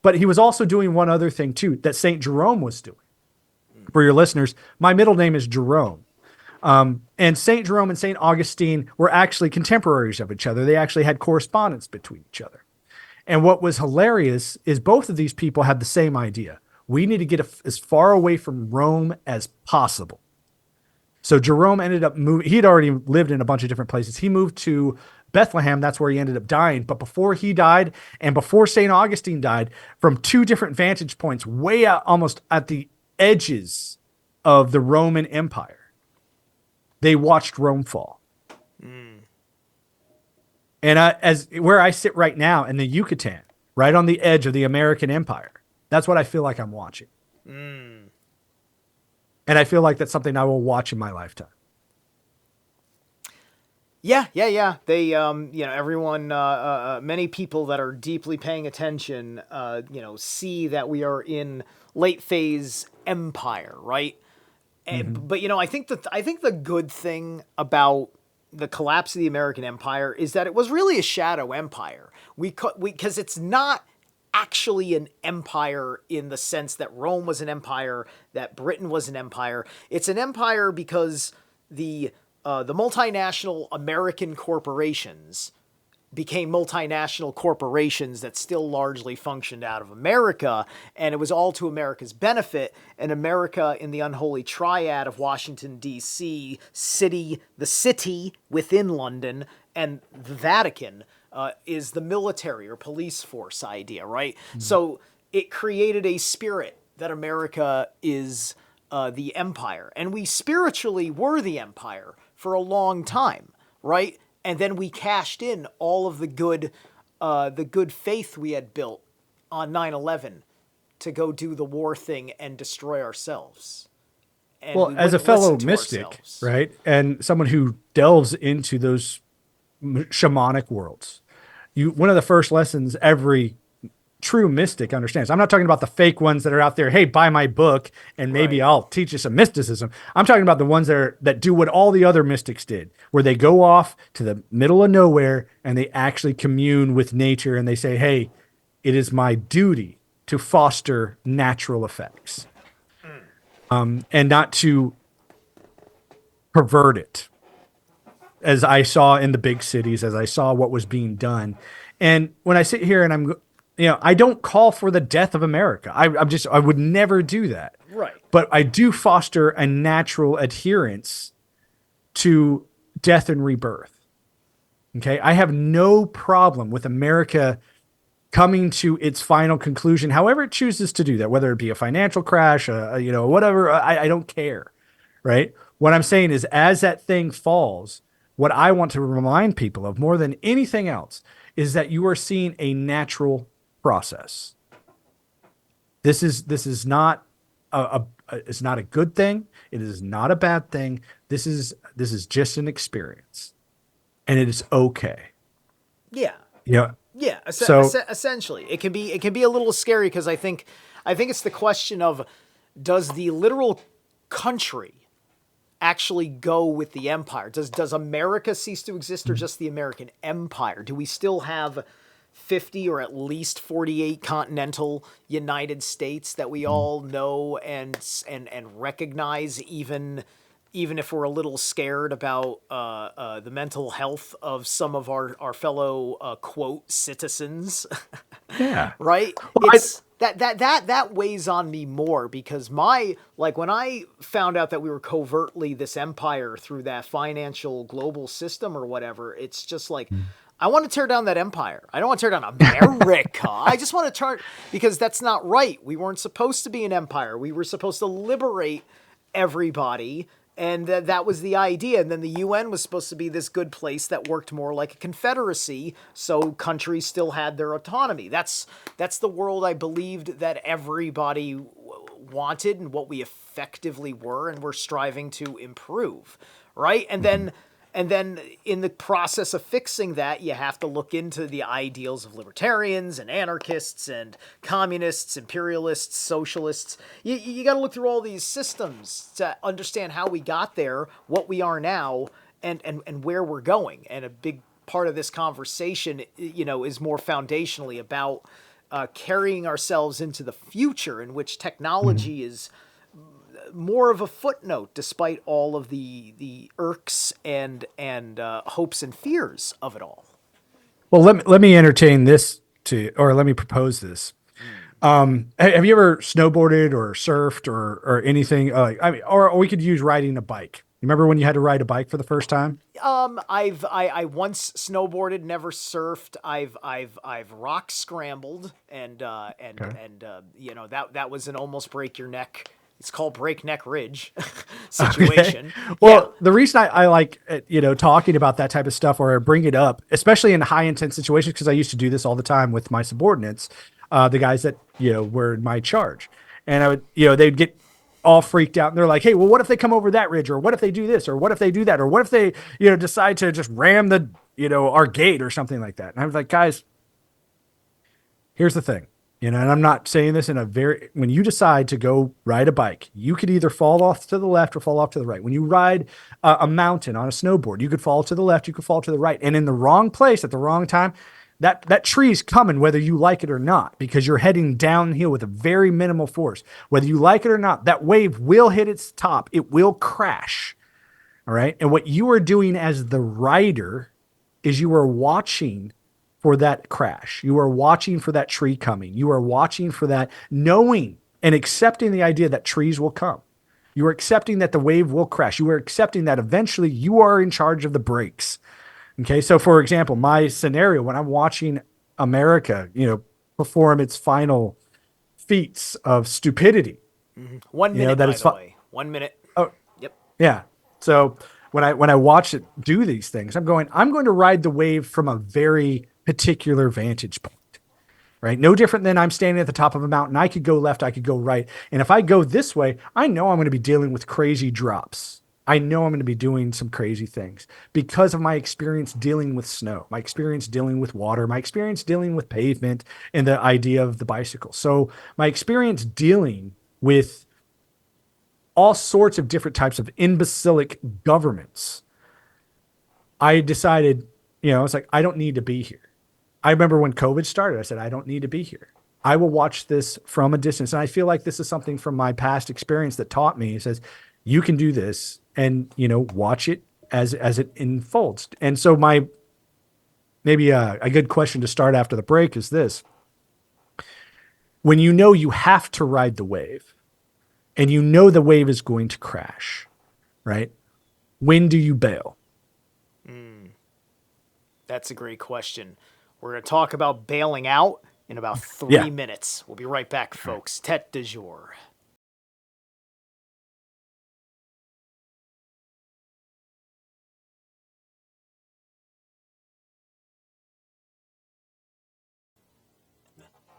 But he was also doing one other thing, too, that St. Jerome was doing. For your listeners, my middle name is Jerome. And St. Jerome and St. Augustine were actually contemporaries of each other. They actually had correspondence between each other. And what was hilarious is both of these people had the same idea. We need to get as far away from Rome as possible. So Jerome ended up moving. He'd already lived in a bunch of different places. He moved to Bethlehem. That's where he ended up dying. But before he died and before St. Augustine died, from two different vantage points, way out almost at the edges of the Roman Empire, they watched Rome fall. And as where I sit right now in the Yucatan, right on the edge of the American Empire, that's what I feel like I'm watching. And I feel like that's something I will watch in my lifetime. Yeah. They, everyone, many people that are deeply paying attention, see that we are in late phase empire, right? But I think the good thing about the collapse of the American empire is that it was really a shadow empire. Because it's not actually an empire in the sense that Rome was an empire, that Britain was an empire. It's an empire because the multinational American corporations became multinational corporations that still largely functioned out of America, and it was all to America's benefit. And America, in the unholy triad of Washington, D.C., the city within London, and the Vatican, is the military or police force idea, right? Mm-hmm. So it created a spirit that America is the empire. And we spiritually were the empire for a long time, right? And then we cashed in all of the good faith we had built on 9/11 to go do the war thing and destroy ourselves. And well, as a fellow mystic, right, and someone who delves into those shamanic worlds, one of the first lessons every true mystic understands. I'm not talking about the fake ones that are out there. Hey, buy my book and maybe I'll teach you some mysticism. I'm talking about the ones that do what all the other mystics did, where they go off to the middle of nowhere and they actually commune with nature and they say, hey, it is my duty to foster natural effects, and not to pervert it, as I saw in the big cities, as I saw what was being done. And when I sit here and I don't call for the death of America. I would never do that. Right. But I do foster a natural adherence to death and rebirth. Okay. I have no problem with America coming to its final conclusion, however it chooses to do that, whether it be a financial crash, whatever, I don't care. Right. What I'm saying is, as that thing falls, what I want to remind people of more than anything else is that you are seeing a natural process. This is not it's not a good thing. It is not a bad thing. This is just an experience, and it is okay. Yeah. Yeah. Yeah. Essentially, it can be a little scary because I think it's the question of, does the literal country actually go with the empire? Does America cease to exist, or just the American empire? Do we still have 50 or at least 48 continental United States that we all know and recognize, even if we're a little scared about the mental health of some of our fellow quote citizens? Yeah. Right? Well, it's that weighs on me more, because when I found out that we were covertly this empire through that financial global system or whatever, it's just like, I want to tear down that empire. I don't want to tear down America. I just want to turn, because that's not right. We weren't supposed to be an empire. We were supposed to liberate everybody, and that was the idea. And then the UN was supposed to be this good place that worked more like a confederacy, so countries still had their autonomy. That's the world I believed that everybody wanted, and what we effectively were, and we're striving to improve, right? And then in the process of fixing that, you have to look into the ideals of libertarians and anarchists and communists, imperialists, socialists. You got to look through all these systems to understand how we got there, what we are now, and where we're going. And a big part of this conversation, is more foundationally about carrying ourselves into the future, in which technology is more of a footnote, despite all of the irks and hopes and fears of it all. Well, let me entertain this let me propose this. Have you ever snowboarded or surfed or anything? Or we could use riding a bike. Remember when you had to ride a bike for the first time? I once snowboarded, never surfed. I've rock scrambled, and that was an almost break your neck. It's called Breakneck Ridge situation. Okay. Well, the reason I like, talking about that type of stuff, or bring it up, especially in high intense situations, because I used to do this all the time with my subordinates, the guys that, were in my charge. And I would, they'd get all freaked out, and they're like, hey, well, what if they come over that ridge? Or what if they do this? Or what if they do that? Or what if they, decide to just ram our gate or something like that? And I was like, guys, here's the thing. and I'm not saying this in a very, when you decide to go ride a bike, you could either fall off to the left or fall off to the right. When you ride a mountain on a snowboard, you could fall to the left, you could fall to the right. And in the wrong place at the wrong time, that tree's coming whether you like it or not, because you're heading downhill with a very minimal force. Whether you like it or not, that wave will hit its top. It will crash. All right. And what you are doing as the rider is you are watching for that crash. You are watching for that tree coming. You are watching for that, knowing and accepting the idea that trees will come. You are accepting that the wave will crash. You are accepting that eventually you are in charge of the brakes. Okay. So for example, my scenario, when I'm watching America, perform its final feats of stupidity, 1 minute, that by it's the way. 1 minute. Oh, Yep. yeah. So when I watch it do these things, I'm going to ride the wave from a very particular vantage point, right? No different than I'm standing at the top of a mountain. I could go left, I could go right. And if I go this way, I know I'm going to be dealing with crazy drops. I know I'm going to be doing some crazy things because of my experience dealing with snow, my experience dealing with water, my experience dealing with pavement and the idea of the bicycle. So my experience dealing with all sorts of different types of imbecilic governments, I decided, it's like, I don't need to be here. I remember when COVID started, I said, I don't need to be here. I will watch this from a distance. And I feel like this is something from my past experience that taught me. It says, you can do this and, watch it as it unfolds. And so maybe a good question to start after the break is this. When you have to ride the wave and the wave is going to crash, right? When do you bail? That's a great question. We're going to talk about bailing out in about 3 Yeah. minutes. We'll be right back, folks. Tete Desjours.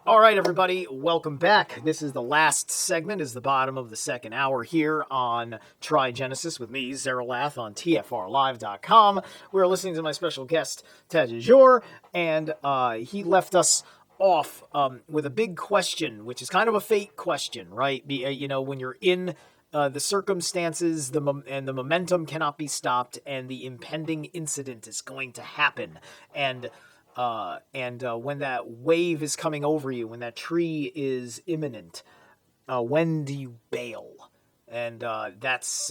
All right, everybody, welcome back. This is the last segment, is the bottom of the second hour here on Trigenesis with me, Zeralath, on TFRLive.com. We're listening to my special guest, Tete Desjours, and he left us off with a big question, which is kind of a fate question, right? When you're in the circumstances, the momentum cannot be stopped, and the impending incident is going to happen, and when that wave is coming over you, when that tree is imminent, when do you bail? And that's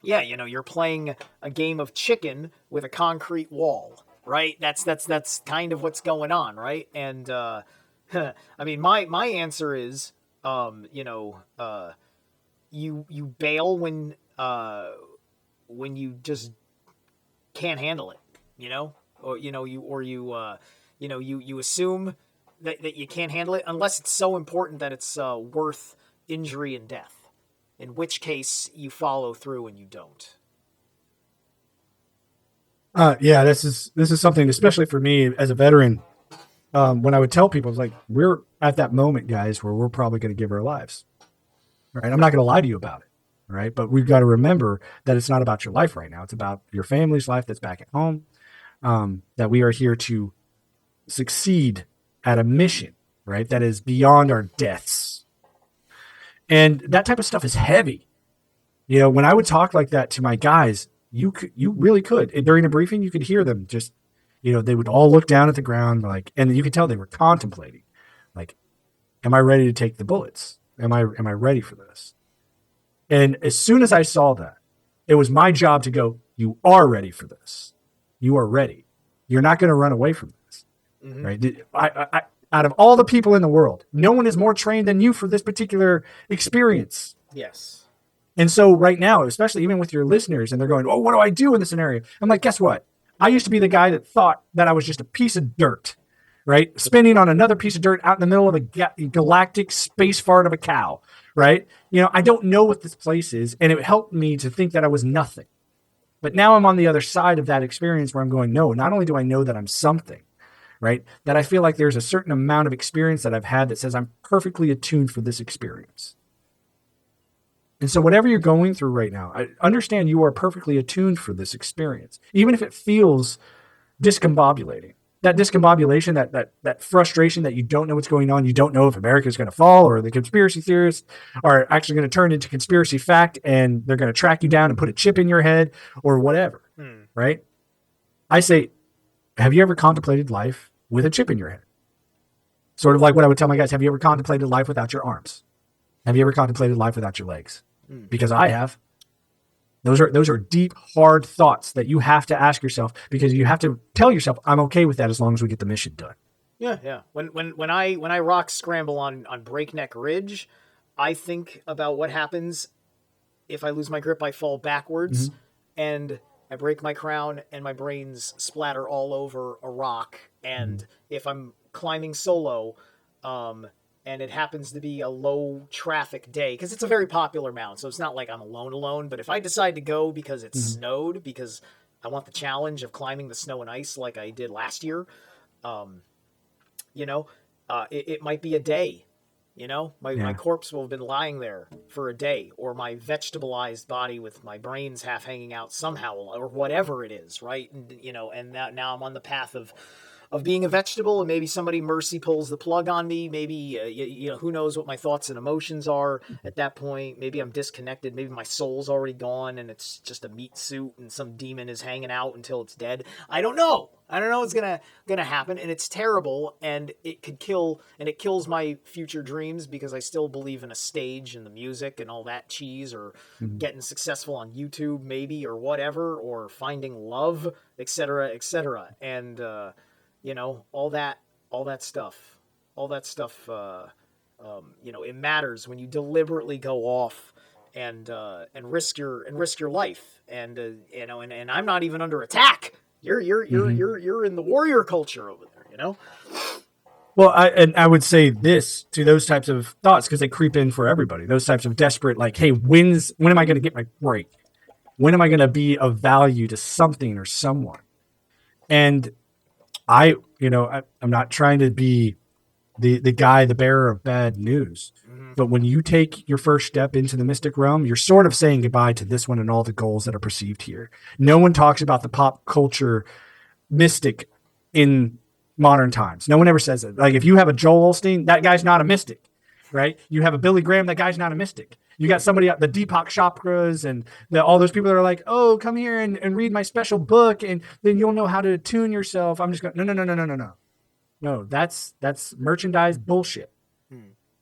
you're playing a game of chicken with a concrete wall, right? That's kind of what's going on, right? And I mean, my answer is, you bail when you just can't handle it, or you assume that you can't handle it unless it's so important that it's worth injury and death, in which case you follow through and you don't. Yeah, this is something, especially for me as a veteran. When I would tell people, it's like, we're at that moment, guys, where we're probably going to give our lives. Right? I'm not going to lie to you about it. Right? But we've got to remember that it's not about your life right now. It's about your family's life that's back at home. That we are here to succeed at a mission, right? That is beyond our deaths. And that type of stuff is heavy. When I would talk like that to my guys, you really could. And during a briefing, you could hear them just, they would all look down at the ground, like, and you could tell they were contemplating, like, am I ready to take the bullets? Am I ready for this? And as soon as I saw that, it was my job to go, you are ready for this. You are ready. You're not going to run away from this. Mm-hmm. Right? I, out of all the people in the world, no one is more trained than you for this particular experience. Yes. And so right now, especially even with your listeners, and they're going, oh, what do I do in this scenario? I'm like, guess what? I used to be the guy that thought that I was just a piece of dirt, right? Spinning on another piece of dirt out in the middle of a galactic space fart of a cow, right? I don't know what this place is. And it helped me to think that I was nothing. But now I'm on the other side of that experience where I'm going, no, not only do I know that I'm something, right? That I feel like there's a certain amount of experience that I've had that says I'm perfectly attuned for this experience. And so whatever you're going through right now, I understand you are perfectly attuned for this experience, even if it feels discombobulating, that discombobulation, that frustration that you don't know what's going on. You don't know if America is going to fall or the conspiracy theorists are actually going to turn into conspiracy fact and they're going to track you down and put a chip in your head or whatever. Right? I say, have you ever contemplated life with a chip in your head? Sort of like what I would tell my guys. Have you ever contemplated life without your arms? Have you ever contemplated life without your legs? Because I have. Those are deep, hard thoughts that you have to ask yourself, because you have to tell yourself, I'm okay with that as long as we get the mission done. Yeah, yeah. When I rock scramble on Breakneck Ridge, I think about what happens if I lose my grip. I fall backwards, and I break my crown, and my brains splatter all over a rock. And if I'm climbing solo, and it happens to be a low traffic day, because it's a very popular mountain, so it's not like I'm alone. But if I decide to go because it's snowed, because I want the challenge of climbing the snow and ice like I did last year, it might be a day. My corpse will have been lying there for a day, or my vegetableized body with my brains half hanging out somehow, or whatever it is, right? And now I'm on the path of being a vegetable, and maybe somebody mercy pulls the plug on me. Maybe, who knows what my thoughts and emotions are at that point. Maybe I'm disconnected. Maybe my soul's already gone and it's just a meat suit and some demon is hanging out until it's dead. I don't know. I don't know what's gonna happen, and it's terrible, and it could kill, and it kills my future dreams, because I still believe in a stage and the music and all that cheese, or getting successful on YouTube maybe, or whatever, or finding love, etc., etc. And all that stuff, it matters when you deliberately go off and risk your life, and I'm not even under attack. You're in the warrior culture over there. Well, I would say this to those types of thoughts, because they creep in for everybody. Those types of desperate, like, hey, when am I going to get my break? When am I going to be of value to something or someone? And I'm not trying to be the bearer of bad news, but when you take your first step into the mystic realm, you're sort of saying goodbye to this one and all the goals that are perceived here. No one talks about the pop culture mystic in modern times. No one ever says it. Like, if you have a Joel Osteen, that guy's not a mystic, right? You have a Billy Graham, that guy's not a mystic. You got somebody, the Deepak Chopras and all those people that are like, oh, come here and read my special book, and then you'll know how to tune yourself. I'm just going, no. No, that's merchandise bullshit.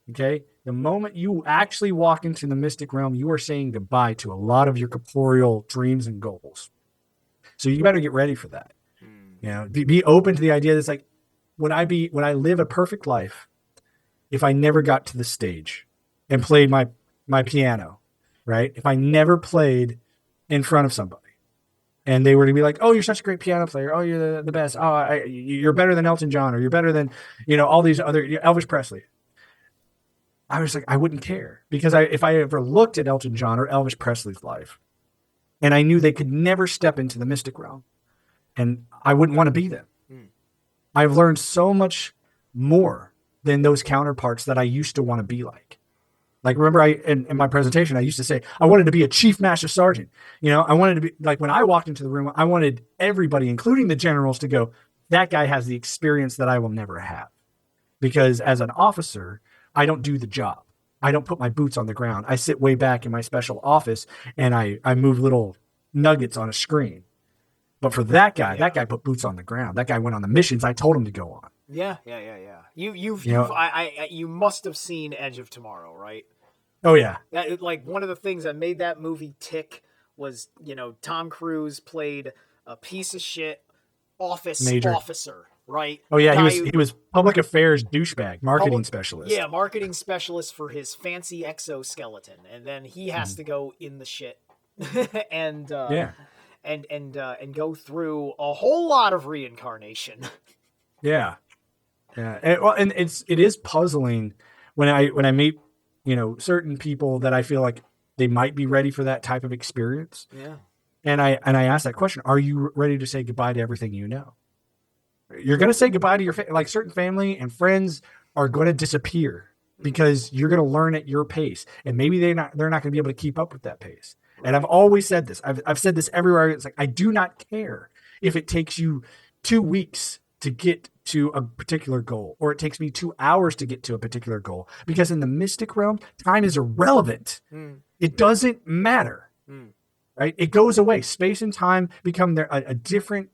Okay? The moment you actually walk into the mystic realm, you are saying goodbye to a lot of your corporeal dreams and goals. So you better get ready for that. Be open to the idea that's like, would I live a perfect life if I never got to the stage and played my piano, right? If I never played in front of somebody and they were to be like, oh, you're such a great piano player. Oh, you're the best. Oh, you're better than Elton John, or you're better than, all these other, Elvis Presley. I was like, I wouldn't care, because if I ever looked at Elton John or Elvis Presley's life and I knew they could never step into the mystic realm, and I wouldn't want to be them. I've learned so much more than those counterparts that I used to want to be like. Like, remember, in my presentation, I used to say I wanted to be a chief master sergeant. I wanted to be like, when I walked into the room, I wanted everybody, including the generals, to go, that guy has the experience that I will never have. Because as an officer, I don't do the job. I don't put my boots on the ground. I sit way back in my special office and I move little nuggets on a screen. But for that guy put boots on the ground. That guy went on the missions I told him to go on. Yeah. You must have seen Edge of Tomorrow, right? Oh yeah. Like, one of the things that made that movie tick was, Tom Cruise played a piece of shit officer, right? Oh yeah, he was public affairs douchebag, marketing specialist. Yeah, marketing specialist for his fancy exoskeleton, and then he has to go in the shit and and go through a whole lot of reincarnation. Yeah. And it is puzzling when I meet certain people that I feel like they might be ready for that type of experience. Yeah. And I ask that question: are you ready to say goodbye to everything you know? You're going to say goodbye to your like certain family and friends are going to disappear because you're going to learn at your pace, and maybe they're not going to be able to keep up with that pace. And I've always said this. I've said this everywhere. It's like, I do not care if it takes you 2 weeks to get to a particular goal, or it takes me 2 hours to get to a particular goal. Because in the mystic realm, time is irrelevant. It doesn't matter, right? It goes away. Space and time become a different,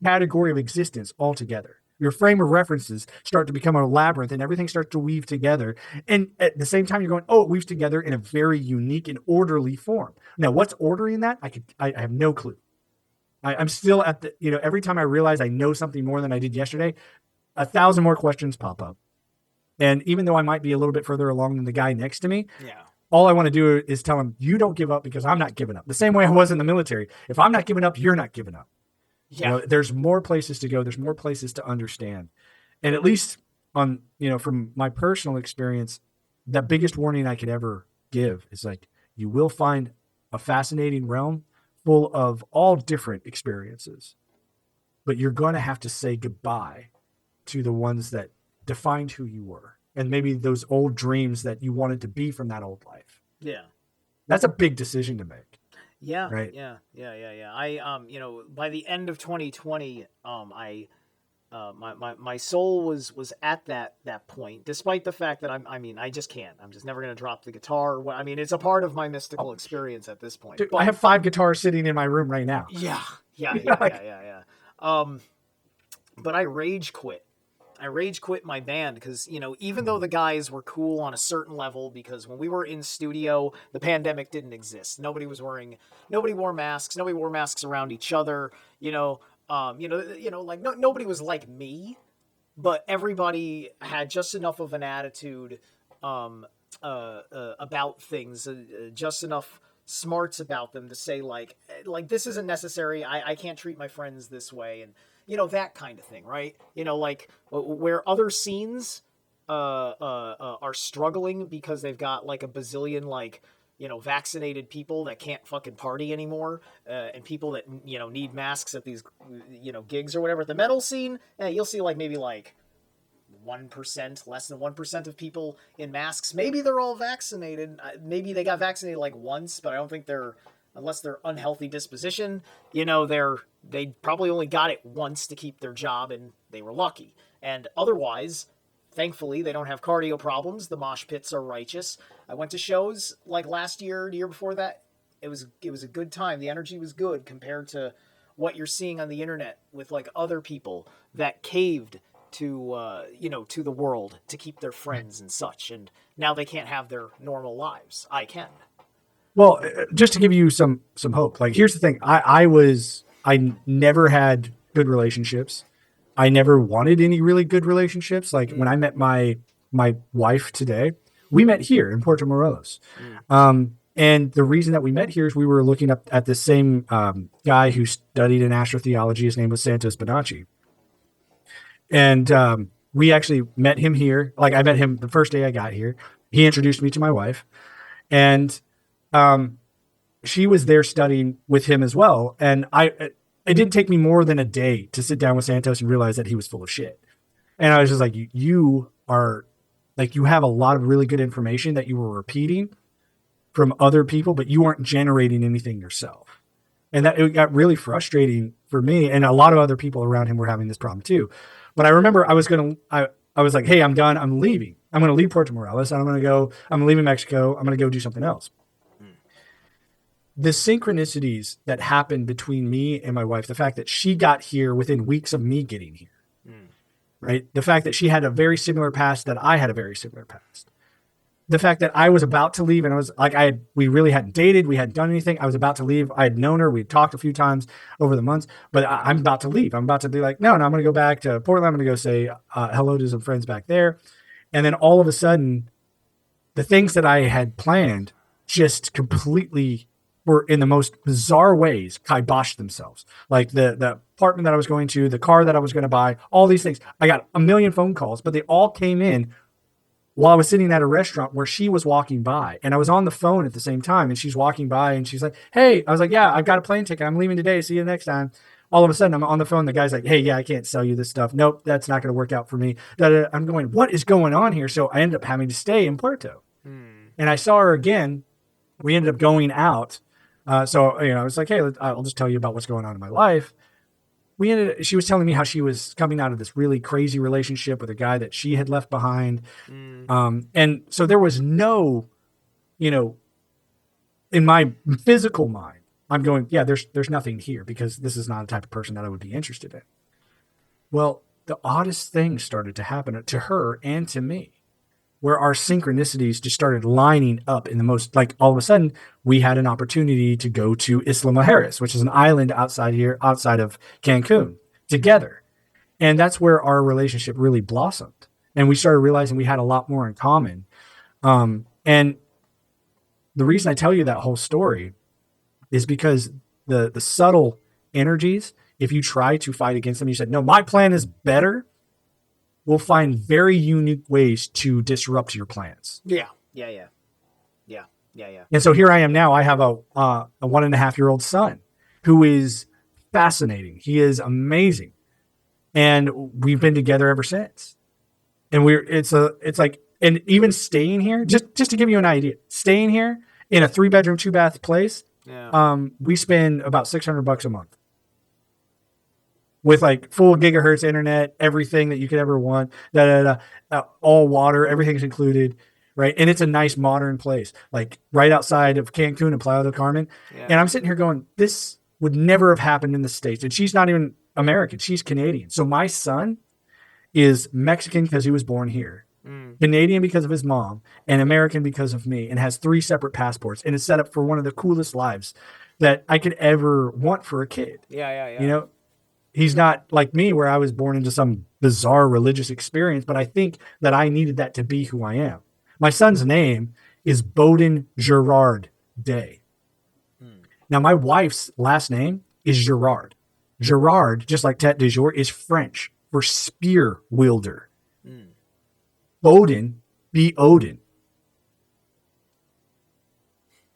category of existence altogether. Your frame of references start to become a labyrinth, and everything starts to weave together. And at the same time, you're going, oh, it weaves together in a very unique and orderly form. Now, what's ordering that? I have no clue. I'm still at the, every time I realize I know something more than I did yesterday, 1,000 more questions pop up. And even though I might be a little bit further along than the guy next to me, all I want to do is tell him, you don't give up because I'm not giving up. The same way I was in the military. If I'm not giving up, you're not giving up. Yeah. There's more places to go. There's more places to understand. And at least on, from my personal experience, the biggest warning I could ever give is like, you will find a fascinating realm full of all different experiences, but you're going to have to say goodbye to the ones that defined who you were, and maybe those old dreams that you wanted to be from that old life. Yeah. That's a big decision to make. Yeah. Right. Yeah. I, by the end of 2020, my soul was at that point, despite the fact that I just can't. I'm just never going to drop the guitar. I mean, it's a part of my mystical experience at this point. Dude, But I have 5 guitars sitting in my room right now. Yeah. But I rage quit. I rage quit my band because, even though the guys were cool on a certain level, because when we were in studio, the pandemic didn't exist. Nobody wore masks. Nobody wore masks around each other. Nobody was like me, but everybody had just enough of an attitude about things, just enough smarts about them to say like this isn't necessary. I can't treat my friends this way, and that kind of thing, right? Like where other scenes are struggling because they've got like a bazillion vaccinated people that can't fucking party anymore, and people that need masks at these gigs or whatever. At the metal scene, you'll see maybe 1%, less than 1% of people in masks. Maybe they're all vaccinated. Maybe they got vaccinated once, but I don't think unless they're unhealthy disposition, they probably only got it once to keep their job, and they were lucky. And otherwise, thankfully, they don't have cardio problems. The mosh pits are righteous. I went to shows last year, the year before that. It was a good time. The energy was good compared to what you're seeing on the internet with other people that caved to to the world to keep their friends and such, and now they can't have their normal lives. I can. Well, just to give you some hope, here's the thing. I never had good relationships. I never wanted any really good relationships. When I met my wife today, we met here in Puerto Morelos. And the reason that we met here is we were looking up at the same guy who studied in astrotheology. His name was Santos Bonacci. And we actually met him here. I met him the first day I got here. He introduced me to my wife. And she was there studying with him as well. And it didn't take me more than a day to sit down with Santos and realize that he was full of shit. And I was just like, you are you have a lot of really good information that you were repeating from other people, but you aren't generating anything yourself. And that it got really frustrating for me. And a lot of other people around him were having this problem too. But I remember I was like, hey, I'm done. I'm leaving. I'm going to leave Puerto Morelos. I'm leaving Mexico. I'm going to go do something else. The synchronicities that happened between me and my wife, the fact that she got here within weeks of me getting here, right? The fact that she had a very similar past, that I had a very similar past. The fact that I was about to leave, and I was we really hadn't dated. We hadn't done anything. I was about to leave. I had known her. We'd talked a few times over the months, but I'm about to leave. I'm about to be no, I'm going to go back to Portland. I'm going to go say hello to some friends back there. And then all of a sudden, the things that I had planned just completely were in the most bizarre ways kiboshed themselves. The apartment that I was going to, the car that I was going to buy, all these things. I got a million phone calls, but they all came in while I was sitting at a restaurant where she was walking by, and I was on the phone at the same time, and she's walking by and she's like, hey, I was like, yeah, I've got a plane ticket. I'm leaving today. See you next time. All of a sudden I'm on the phone. The guy's like, hey, yeah, I can't sell you this stuff. Nope. That's not going to work out for me. I'm going, what is going on here? So I ended up having to stay in Puerto, and I saw her again. We ended up going out. So I was like, hey, I'll just tell you about what's going on in my life. she was telling me how she was coming out of this really crazy relationship with a guy that she had left behind. Mm. And so there was no, you know, in my physical mind, I'm going, yeah, there's nothing here because this is not the type of person that I would be interested in. Well, the oddest thing started to happen to her and to me, where our synchronicities just started lining up in the most, like, all of a sudden we had an opportunity to go to Isla Mujeres, which is an island outside of Cancun, together. And that's where our relationship really blossomed. And we started realizing we had a lot more in common. And the reason I tell you that whole story is because the subtle energies, if you try to fight against them, you said, no, my plan is better, will find very unique ways to disrupt your plans. Yeah. Yeah. Yeah. Yeah. Yeah. Yeah. And so here I am now. I have a 1.5-year-old son who is fascinating. He is amazing. And we've been together ever since. And it's like, and even staying here, just to give you an idea, staying here in a 3-bedroom, 2-bath place, Yeah. we spend about $600 a month with like full gigahertz internet, everything that you could ever want, all water, everything's included, right? And it's a nice modern place, like right outside of Cancun and Playa del Carmen. Yeah. And I'm sitting here going, this would never have happened in the States. And she's not even American, she's Canadian. So my son is Mexican because he was born here, Canadian because of his mom, and American because of me, and has 3 separate passports, and is set up for one of the coolest lives that I could ever want for a kid. Yeah. Yeah. Yeah. You know, he's not like me where I was born into some bizarre religious experience, but I think that I needed that to be who I am. My son's name is Bowden Gerard Day. Now, my wife's last name is Gerard. Gerard, just like Tete, Desjours, is French for spear wielder. Bowden be Odin.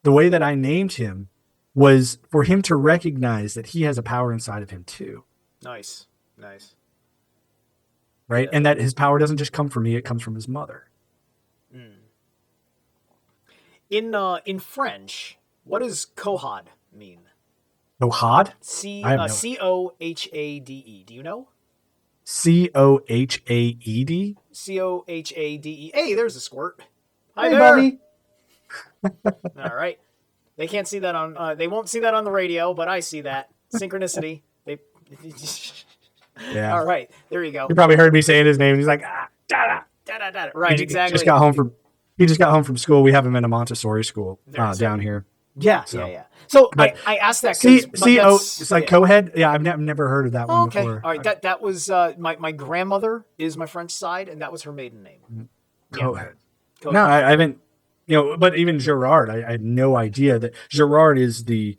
The way that I named him was for him to recognize that he has a power inside of him too. Nice. Nice. Right? Yeah. And that his power doesn't just come from me, it comes from his mother. In French, what does Kohad mean? Cohade? C I have no Cohade. Do you know? Cohaed? Cohade. Hey, there's a squirt. Hi Hey, there. buddy. All right. They can't see that on. They won't see that on the radio, but I see that synchronicity. They. Yeah. All right. There you go. You probably heard me saying his name. He's like, ah, da-da. Da-da-da. Right. He Exactly. just got home from school. We have him in a Montessori school down here. Yeah. So. Yeah. So But I asked that. It's like Cohead. Yeah, I've never heard of that one Okay. before. All right. That was my grandmother is my French side, and that was her maiden name. Cohead. Cohead. No, I haven't. But even Gerard, I had no idea that Gerard is the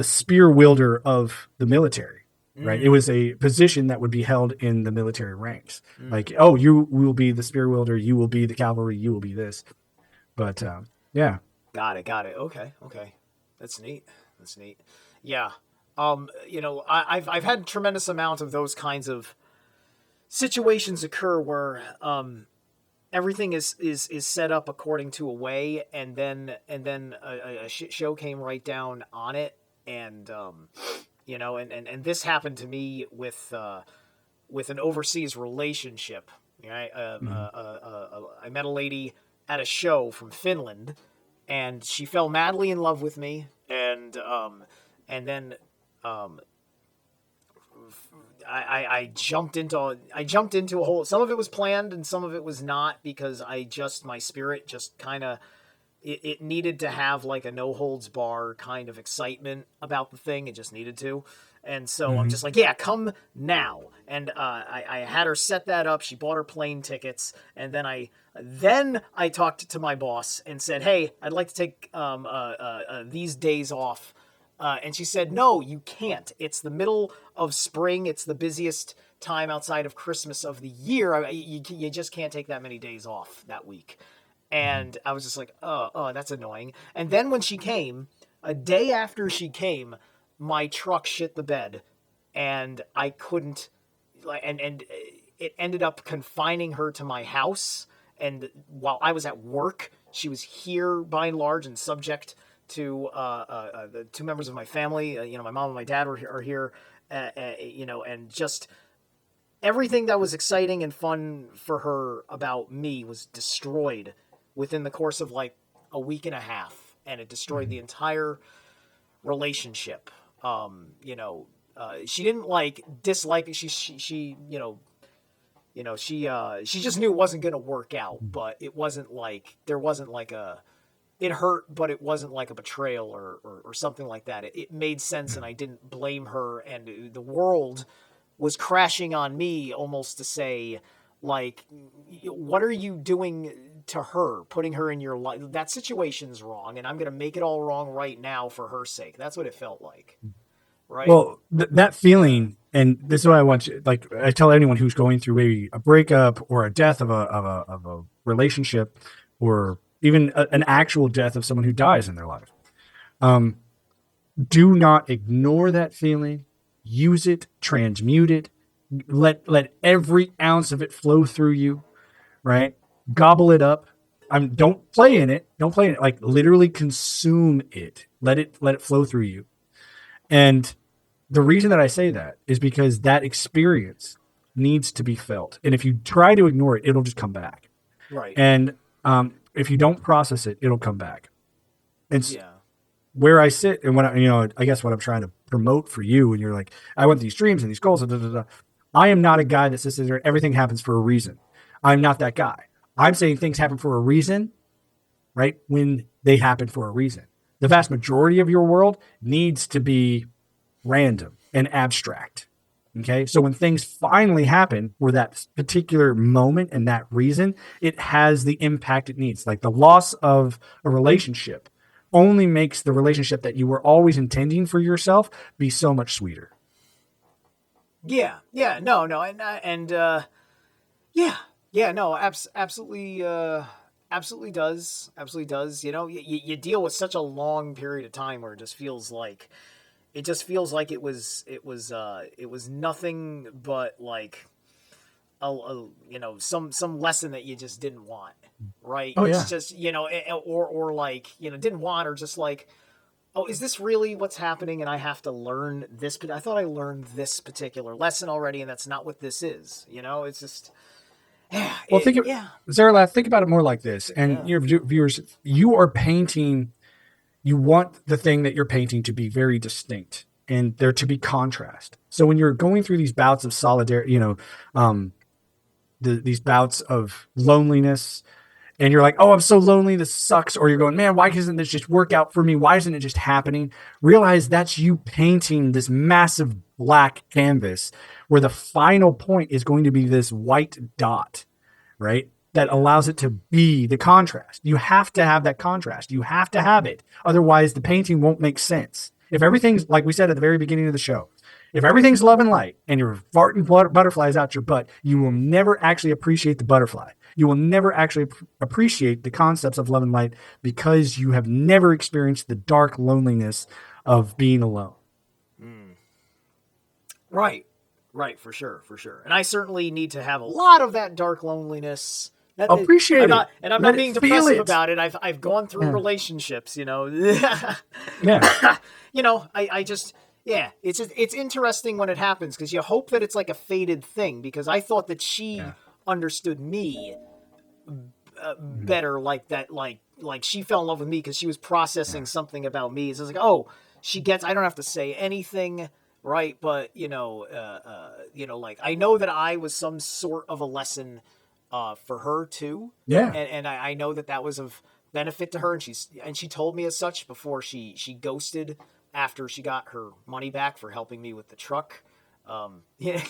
spear wielder of the military. Right. It was a position that would be held in the military ranks. Like, oh, you will be the spear wielder. You will be the cavalry. You will be this. But yeah. Got it. Okay. That's neat. Yeah. I've had a tremendous amount of those kinds of situations occur where everything is set up according to a way, and then a shit show came right down on it, and and this happened to me with an overseas relationship. Right? I met a lady at a show from Finland, and she fell madly in love with me, and then I jumped into a whole. Some of it was planned, and some of it was not, because my spirit just kind of it needed to have like a no holds bar kind of excitement about the thing. It just needed to. And so I'm just like, yeah, come now. And I had her set that up. She bought her plane tickets, and then I talked to my boss and said, hey, I'd like to take these days off. And she said, no, you can't. It's the middle of spring. It's the busiest time outside of Christmas of the year. You just can't take that many days off that week. And I was just like, oh, that's annoying. And then when she came, a day after she came, my truck shit the bed, and I couldn't, and it ended up confining her to my house. And while I was at work, she was here by and large and subject to the 2 members of my family. My mom and my dad are here, and just everything that was exciting and fun for her about me was destroyed within the course of like a week and a half, and it destroyed the entire relationship. She didn't like dislike it. She she just knew it wasn't gonna work out, but it wasn't like there wasn't like a it hurt, but it wasn't like a betrayal or something like that. It made sense, and I didn't blame her, and the world was crashing on me almost to say, like, what are you doing to her, putting her in your life? That situation's wrong, and I'm going to make it all wrong right now for her sake. That's what it felt like, right? Well, that feeling, and this is what I want you, like I tell anyone who's going through maybe a breakup or a death of a relationship, or even an actual death of someone who dies in their life. Do not ignore that feeling. Use it, transmute it. Let every ounce of it flow through you, right? Gobble it up. Don't play in it. Don't play in it. Like literally consume it. Let it flow through you. And the reason that I say that is because that experience needs to be felt. And if you try to ignore it, it'll just come back. Right. And if you don't process it, it'll come back. And Yeah. where I sit and I guess what I'm trying to promote for you, and you're like, I want these dreams and these goals. Da, da, da, da. I am not a guy that says that everything happens for a reason. I'm not that guy. I'm saying things happen for a reason, right? When they happen for a reason. The vast majority of your world needs to be random and abstract. Okay. So when things finally happen for that particular moment and that reason, it has the impact it needs. Like the loss of a relationship only makes the relationship that you were always intending for yourself be so much sweeter. Yeah. Yeah. No. No. Absolutely. Absolutely does. Absolutely does. You deal with such a long period of time where it just feels like it was nothing but like some lesson that you just didn't want, right? Oh It's yeah. just or like didn't want, or just like, oh, is this really what's happening? And I have to learn this. But I thought I learned this particular lesson already, and that's not what this is. It's just Well, yeah. Zaralath, think about it more like this. And Yeah. your viewers, you are painting, you want the thing that you're painting to be very distinct and there to be contrast. So when you're going through these bouts of solidarity, um, these bouts of loneliness, and you're like, oh, I'm so lonely, this sucks. Or you're going, man, why doesn't this just work out for me? Why isn't it just happening? Realize that's you painting this massive black canvas where the final point is going to be this white dot, right? That Yeah. allows it to be the contrast. You have to have that contrast. You have to have it. Otherwise, the painting won't make sense. If everything's, like we said at the very beginning of the show, if everything's love and light and you're farting butterflies out your butt, you will never actually appreciate the butterfly. You will never actually appreciate the concepts of love and light because you have never experienced the dark loneliness of being alone. Right. Right. For sure. For sure. And I certainly need to have a lot of that dark loneliness. Appreciate it. I'm Let not it being feel depressive it. about it. I've gone through Yeah. relationships. Yeah. I just, yeah, it's interesting when it happens because you hope that it's like a fated thing, because I thought that she Yeah. understood me better, like that, like she fell in love with me because she was processing something about me. It's just like, oh, she gets, I don't have to say anything, right? But like I know that I was some sort of a lesson for her too, Yeah. and I know that was of benefit to her, and she told me as such before she ghosted after she got her money back for helping me with the truck. Yeah,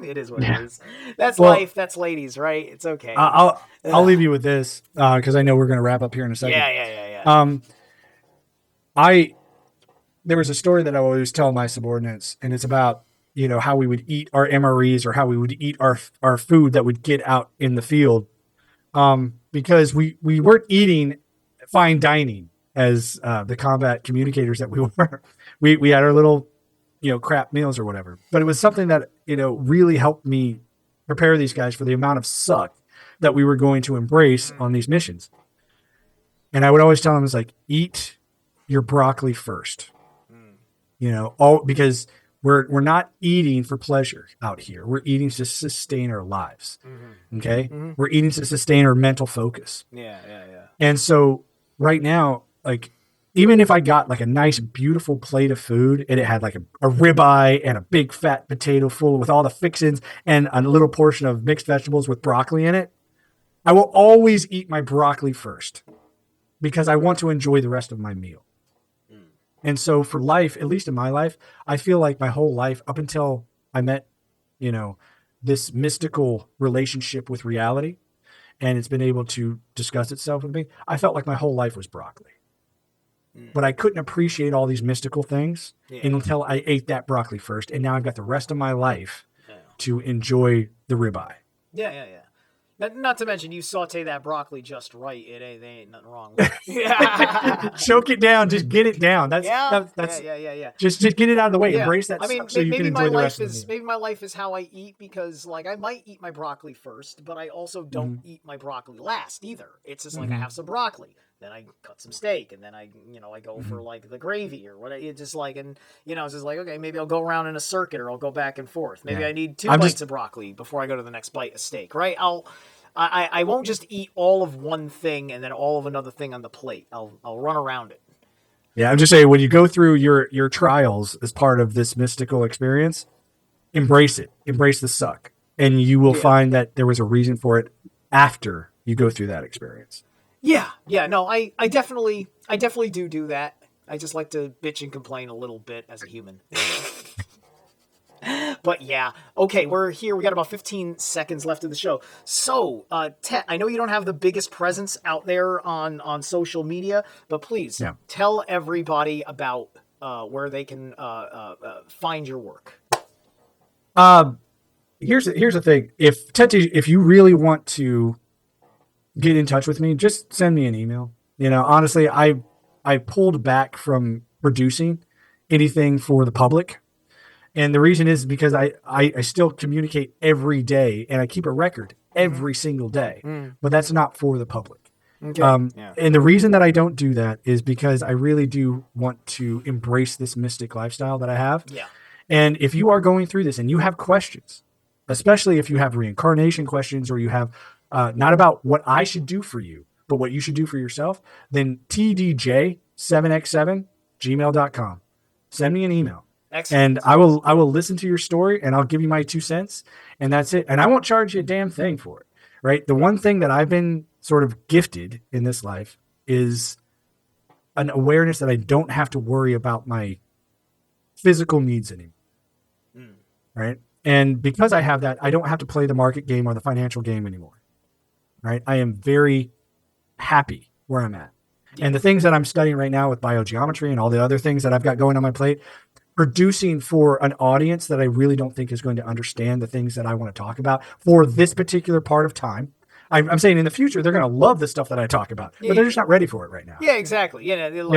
it is what it Yeah. is. That's Well, life. That's ladies, right? It's okay. I'll leave you with this because I know we're going to wrap up here in a second. Yeah. Um, I there was a story that I always tell my subordinates, and it's about how we would eat our MREs or how we would eat our food that would get out in the field, because we weren't eating fine dining as the combat communicators that we were. We had our little crap meals or whatever, but it was something that really helped me prepare these guys for the amount of suck that we were going to embrace on these missions. And I would always tell them, it's like, eat your broccoli first, all because We're not eating for pleasure out here. We're eating to sustain our lives. Okay. We're eating to sustain our mental focus. Yeah. And so right now, like, even if I got like a nice, beautiful plate of food and it had like a ribeye and a big fat potato full with all the fixins and a little portion of mixed vegetables with broccoli in it, I will always eat my broccoli first because I want to enjoy the rest of my meal. And so for life, at least in my life, I feel like my whole life up until I met, you know, this mystical relationship with reality, and it's been able to discuss itself with me, I felt like my whole life was broccoli. But I couldn't appreciate all these mystical things until I ate that broccoli first. And now I've got the rest of my life to enjoy the ribeye. Yeah. Not to mention, you saute that broccoli just right. There ain't nothing wrong with it. Yeah. Choke it down. Just get it down. That's Yeah. Just get it out of the way. Yeah. Embrace that. I mean, so you can enjoy the rest of the maybe my life is how I eat, because like I might eat my broccoli first, but I also don't eat my broccoli last either. It's just like I have some broccoli, then I cut some steak, and then I go for like the gravy or what. It's just like, and it's just like, okay, maybe I'll go around in a circuit, or I'll go back and forth. Maybe I need 2 bites of broccoli before I go to the next bite of steak, right? I won't just eat all of one thing and then all of another thing on the plate. I'll run around it. Yeah, I'm just saying, when you go through your trials as part of this mystical experience, embrace it. Embrace the suck. And you will find that there was a reason for it after you go through that experience. Yeah. No, I definitely do that. I just like to bitch and complain a little bit as a human. But yeah, okay, we're here. We got about 15 seconds left of the show. So, Tete, I know you don't have the biggest presence out there on social media, but please tell everybody about where they can find your work. Here's the thing. If Tete, if you really want to get in touch with me, just send me an email. Honestly, I pulled back from producing anything for the public. And the reason is because I still communicate every day, and I keep a record every single day, but that's not for the public. Okay. And the reason that I don't do that is because I really do want to embrace this mystic lifestyle that I have. Yeah. And if you are going through this and you have questions, especially if you have reincarnation questions, or you have not about what I should do for you, but what you should do for yourself, then tdj7x7gmail.com. Send me an email. Excellent. And I will listen to your story, and I'll give you my 2 cents, and that's it. And I won't charge you a damn thing for it, right? The one thing that I've been sort of gifted in this life is an awareness that I don't have to worry about my physical needs anymore, right? And because I have that, I don't have to play the market game or the financial game anymore, right? I am very happy where I'm at. And the things that I'm studying right now with biogeometry and all the other things that I've got going on my plate, producing for an audience that I really don't think is going to understand the things that I want to talk about for this particular part of time. I'm saying in the future, they're going to love the stuff that I talk about, but they're just not ready for it right now. Yeah, exactly. I feel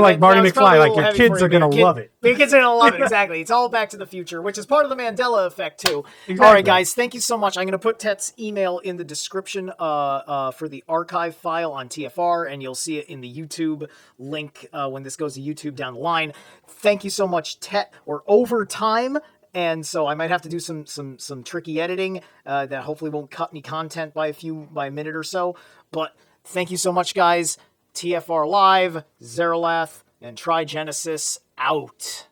like Marty McFly, like your kids are going to love it. Your kids are going to love it, exactly. It's all back to the future, which is part of the Mandela effect, too. Exactly. All right, guys, thank you so much. I'm going to put Tete's email in the description for the archive file on TFR, and you'll see it in the YouTube link when this goes to YouTube down the line. Thank you so much, Tete. We're over time. And so I might have to do some tricky editing that hopefully won't cut any content by a minute or so. But thank you so much, guys. TFR Live, Zeralath, and Trigenesis out.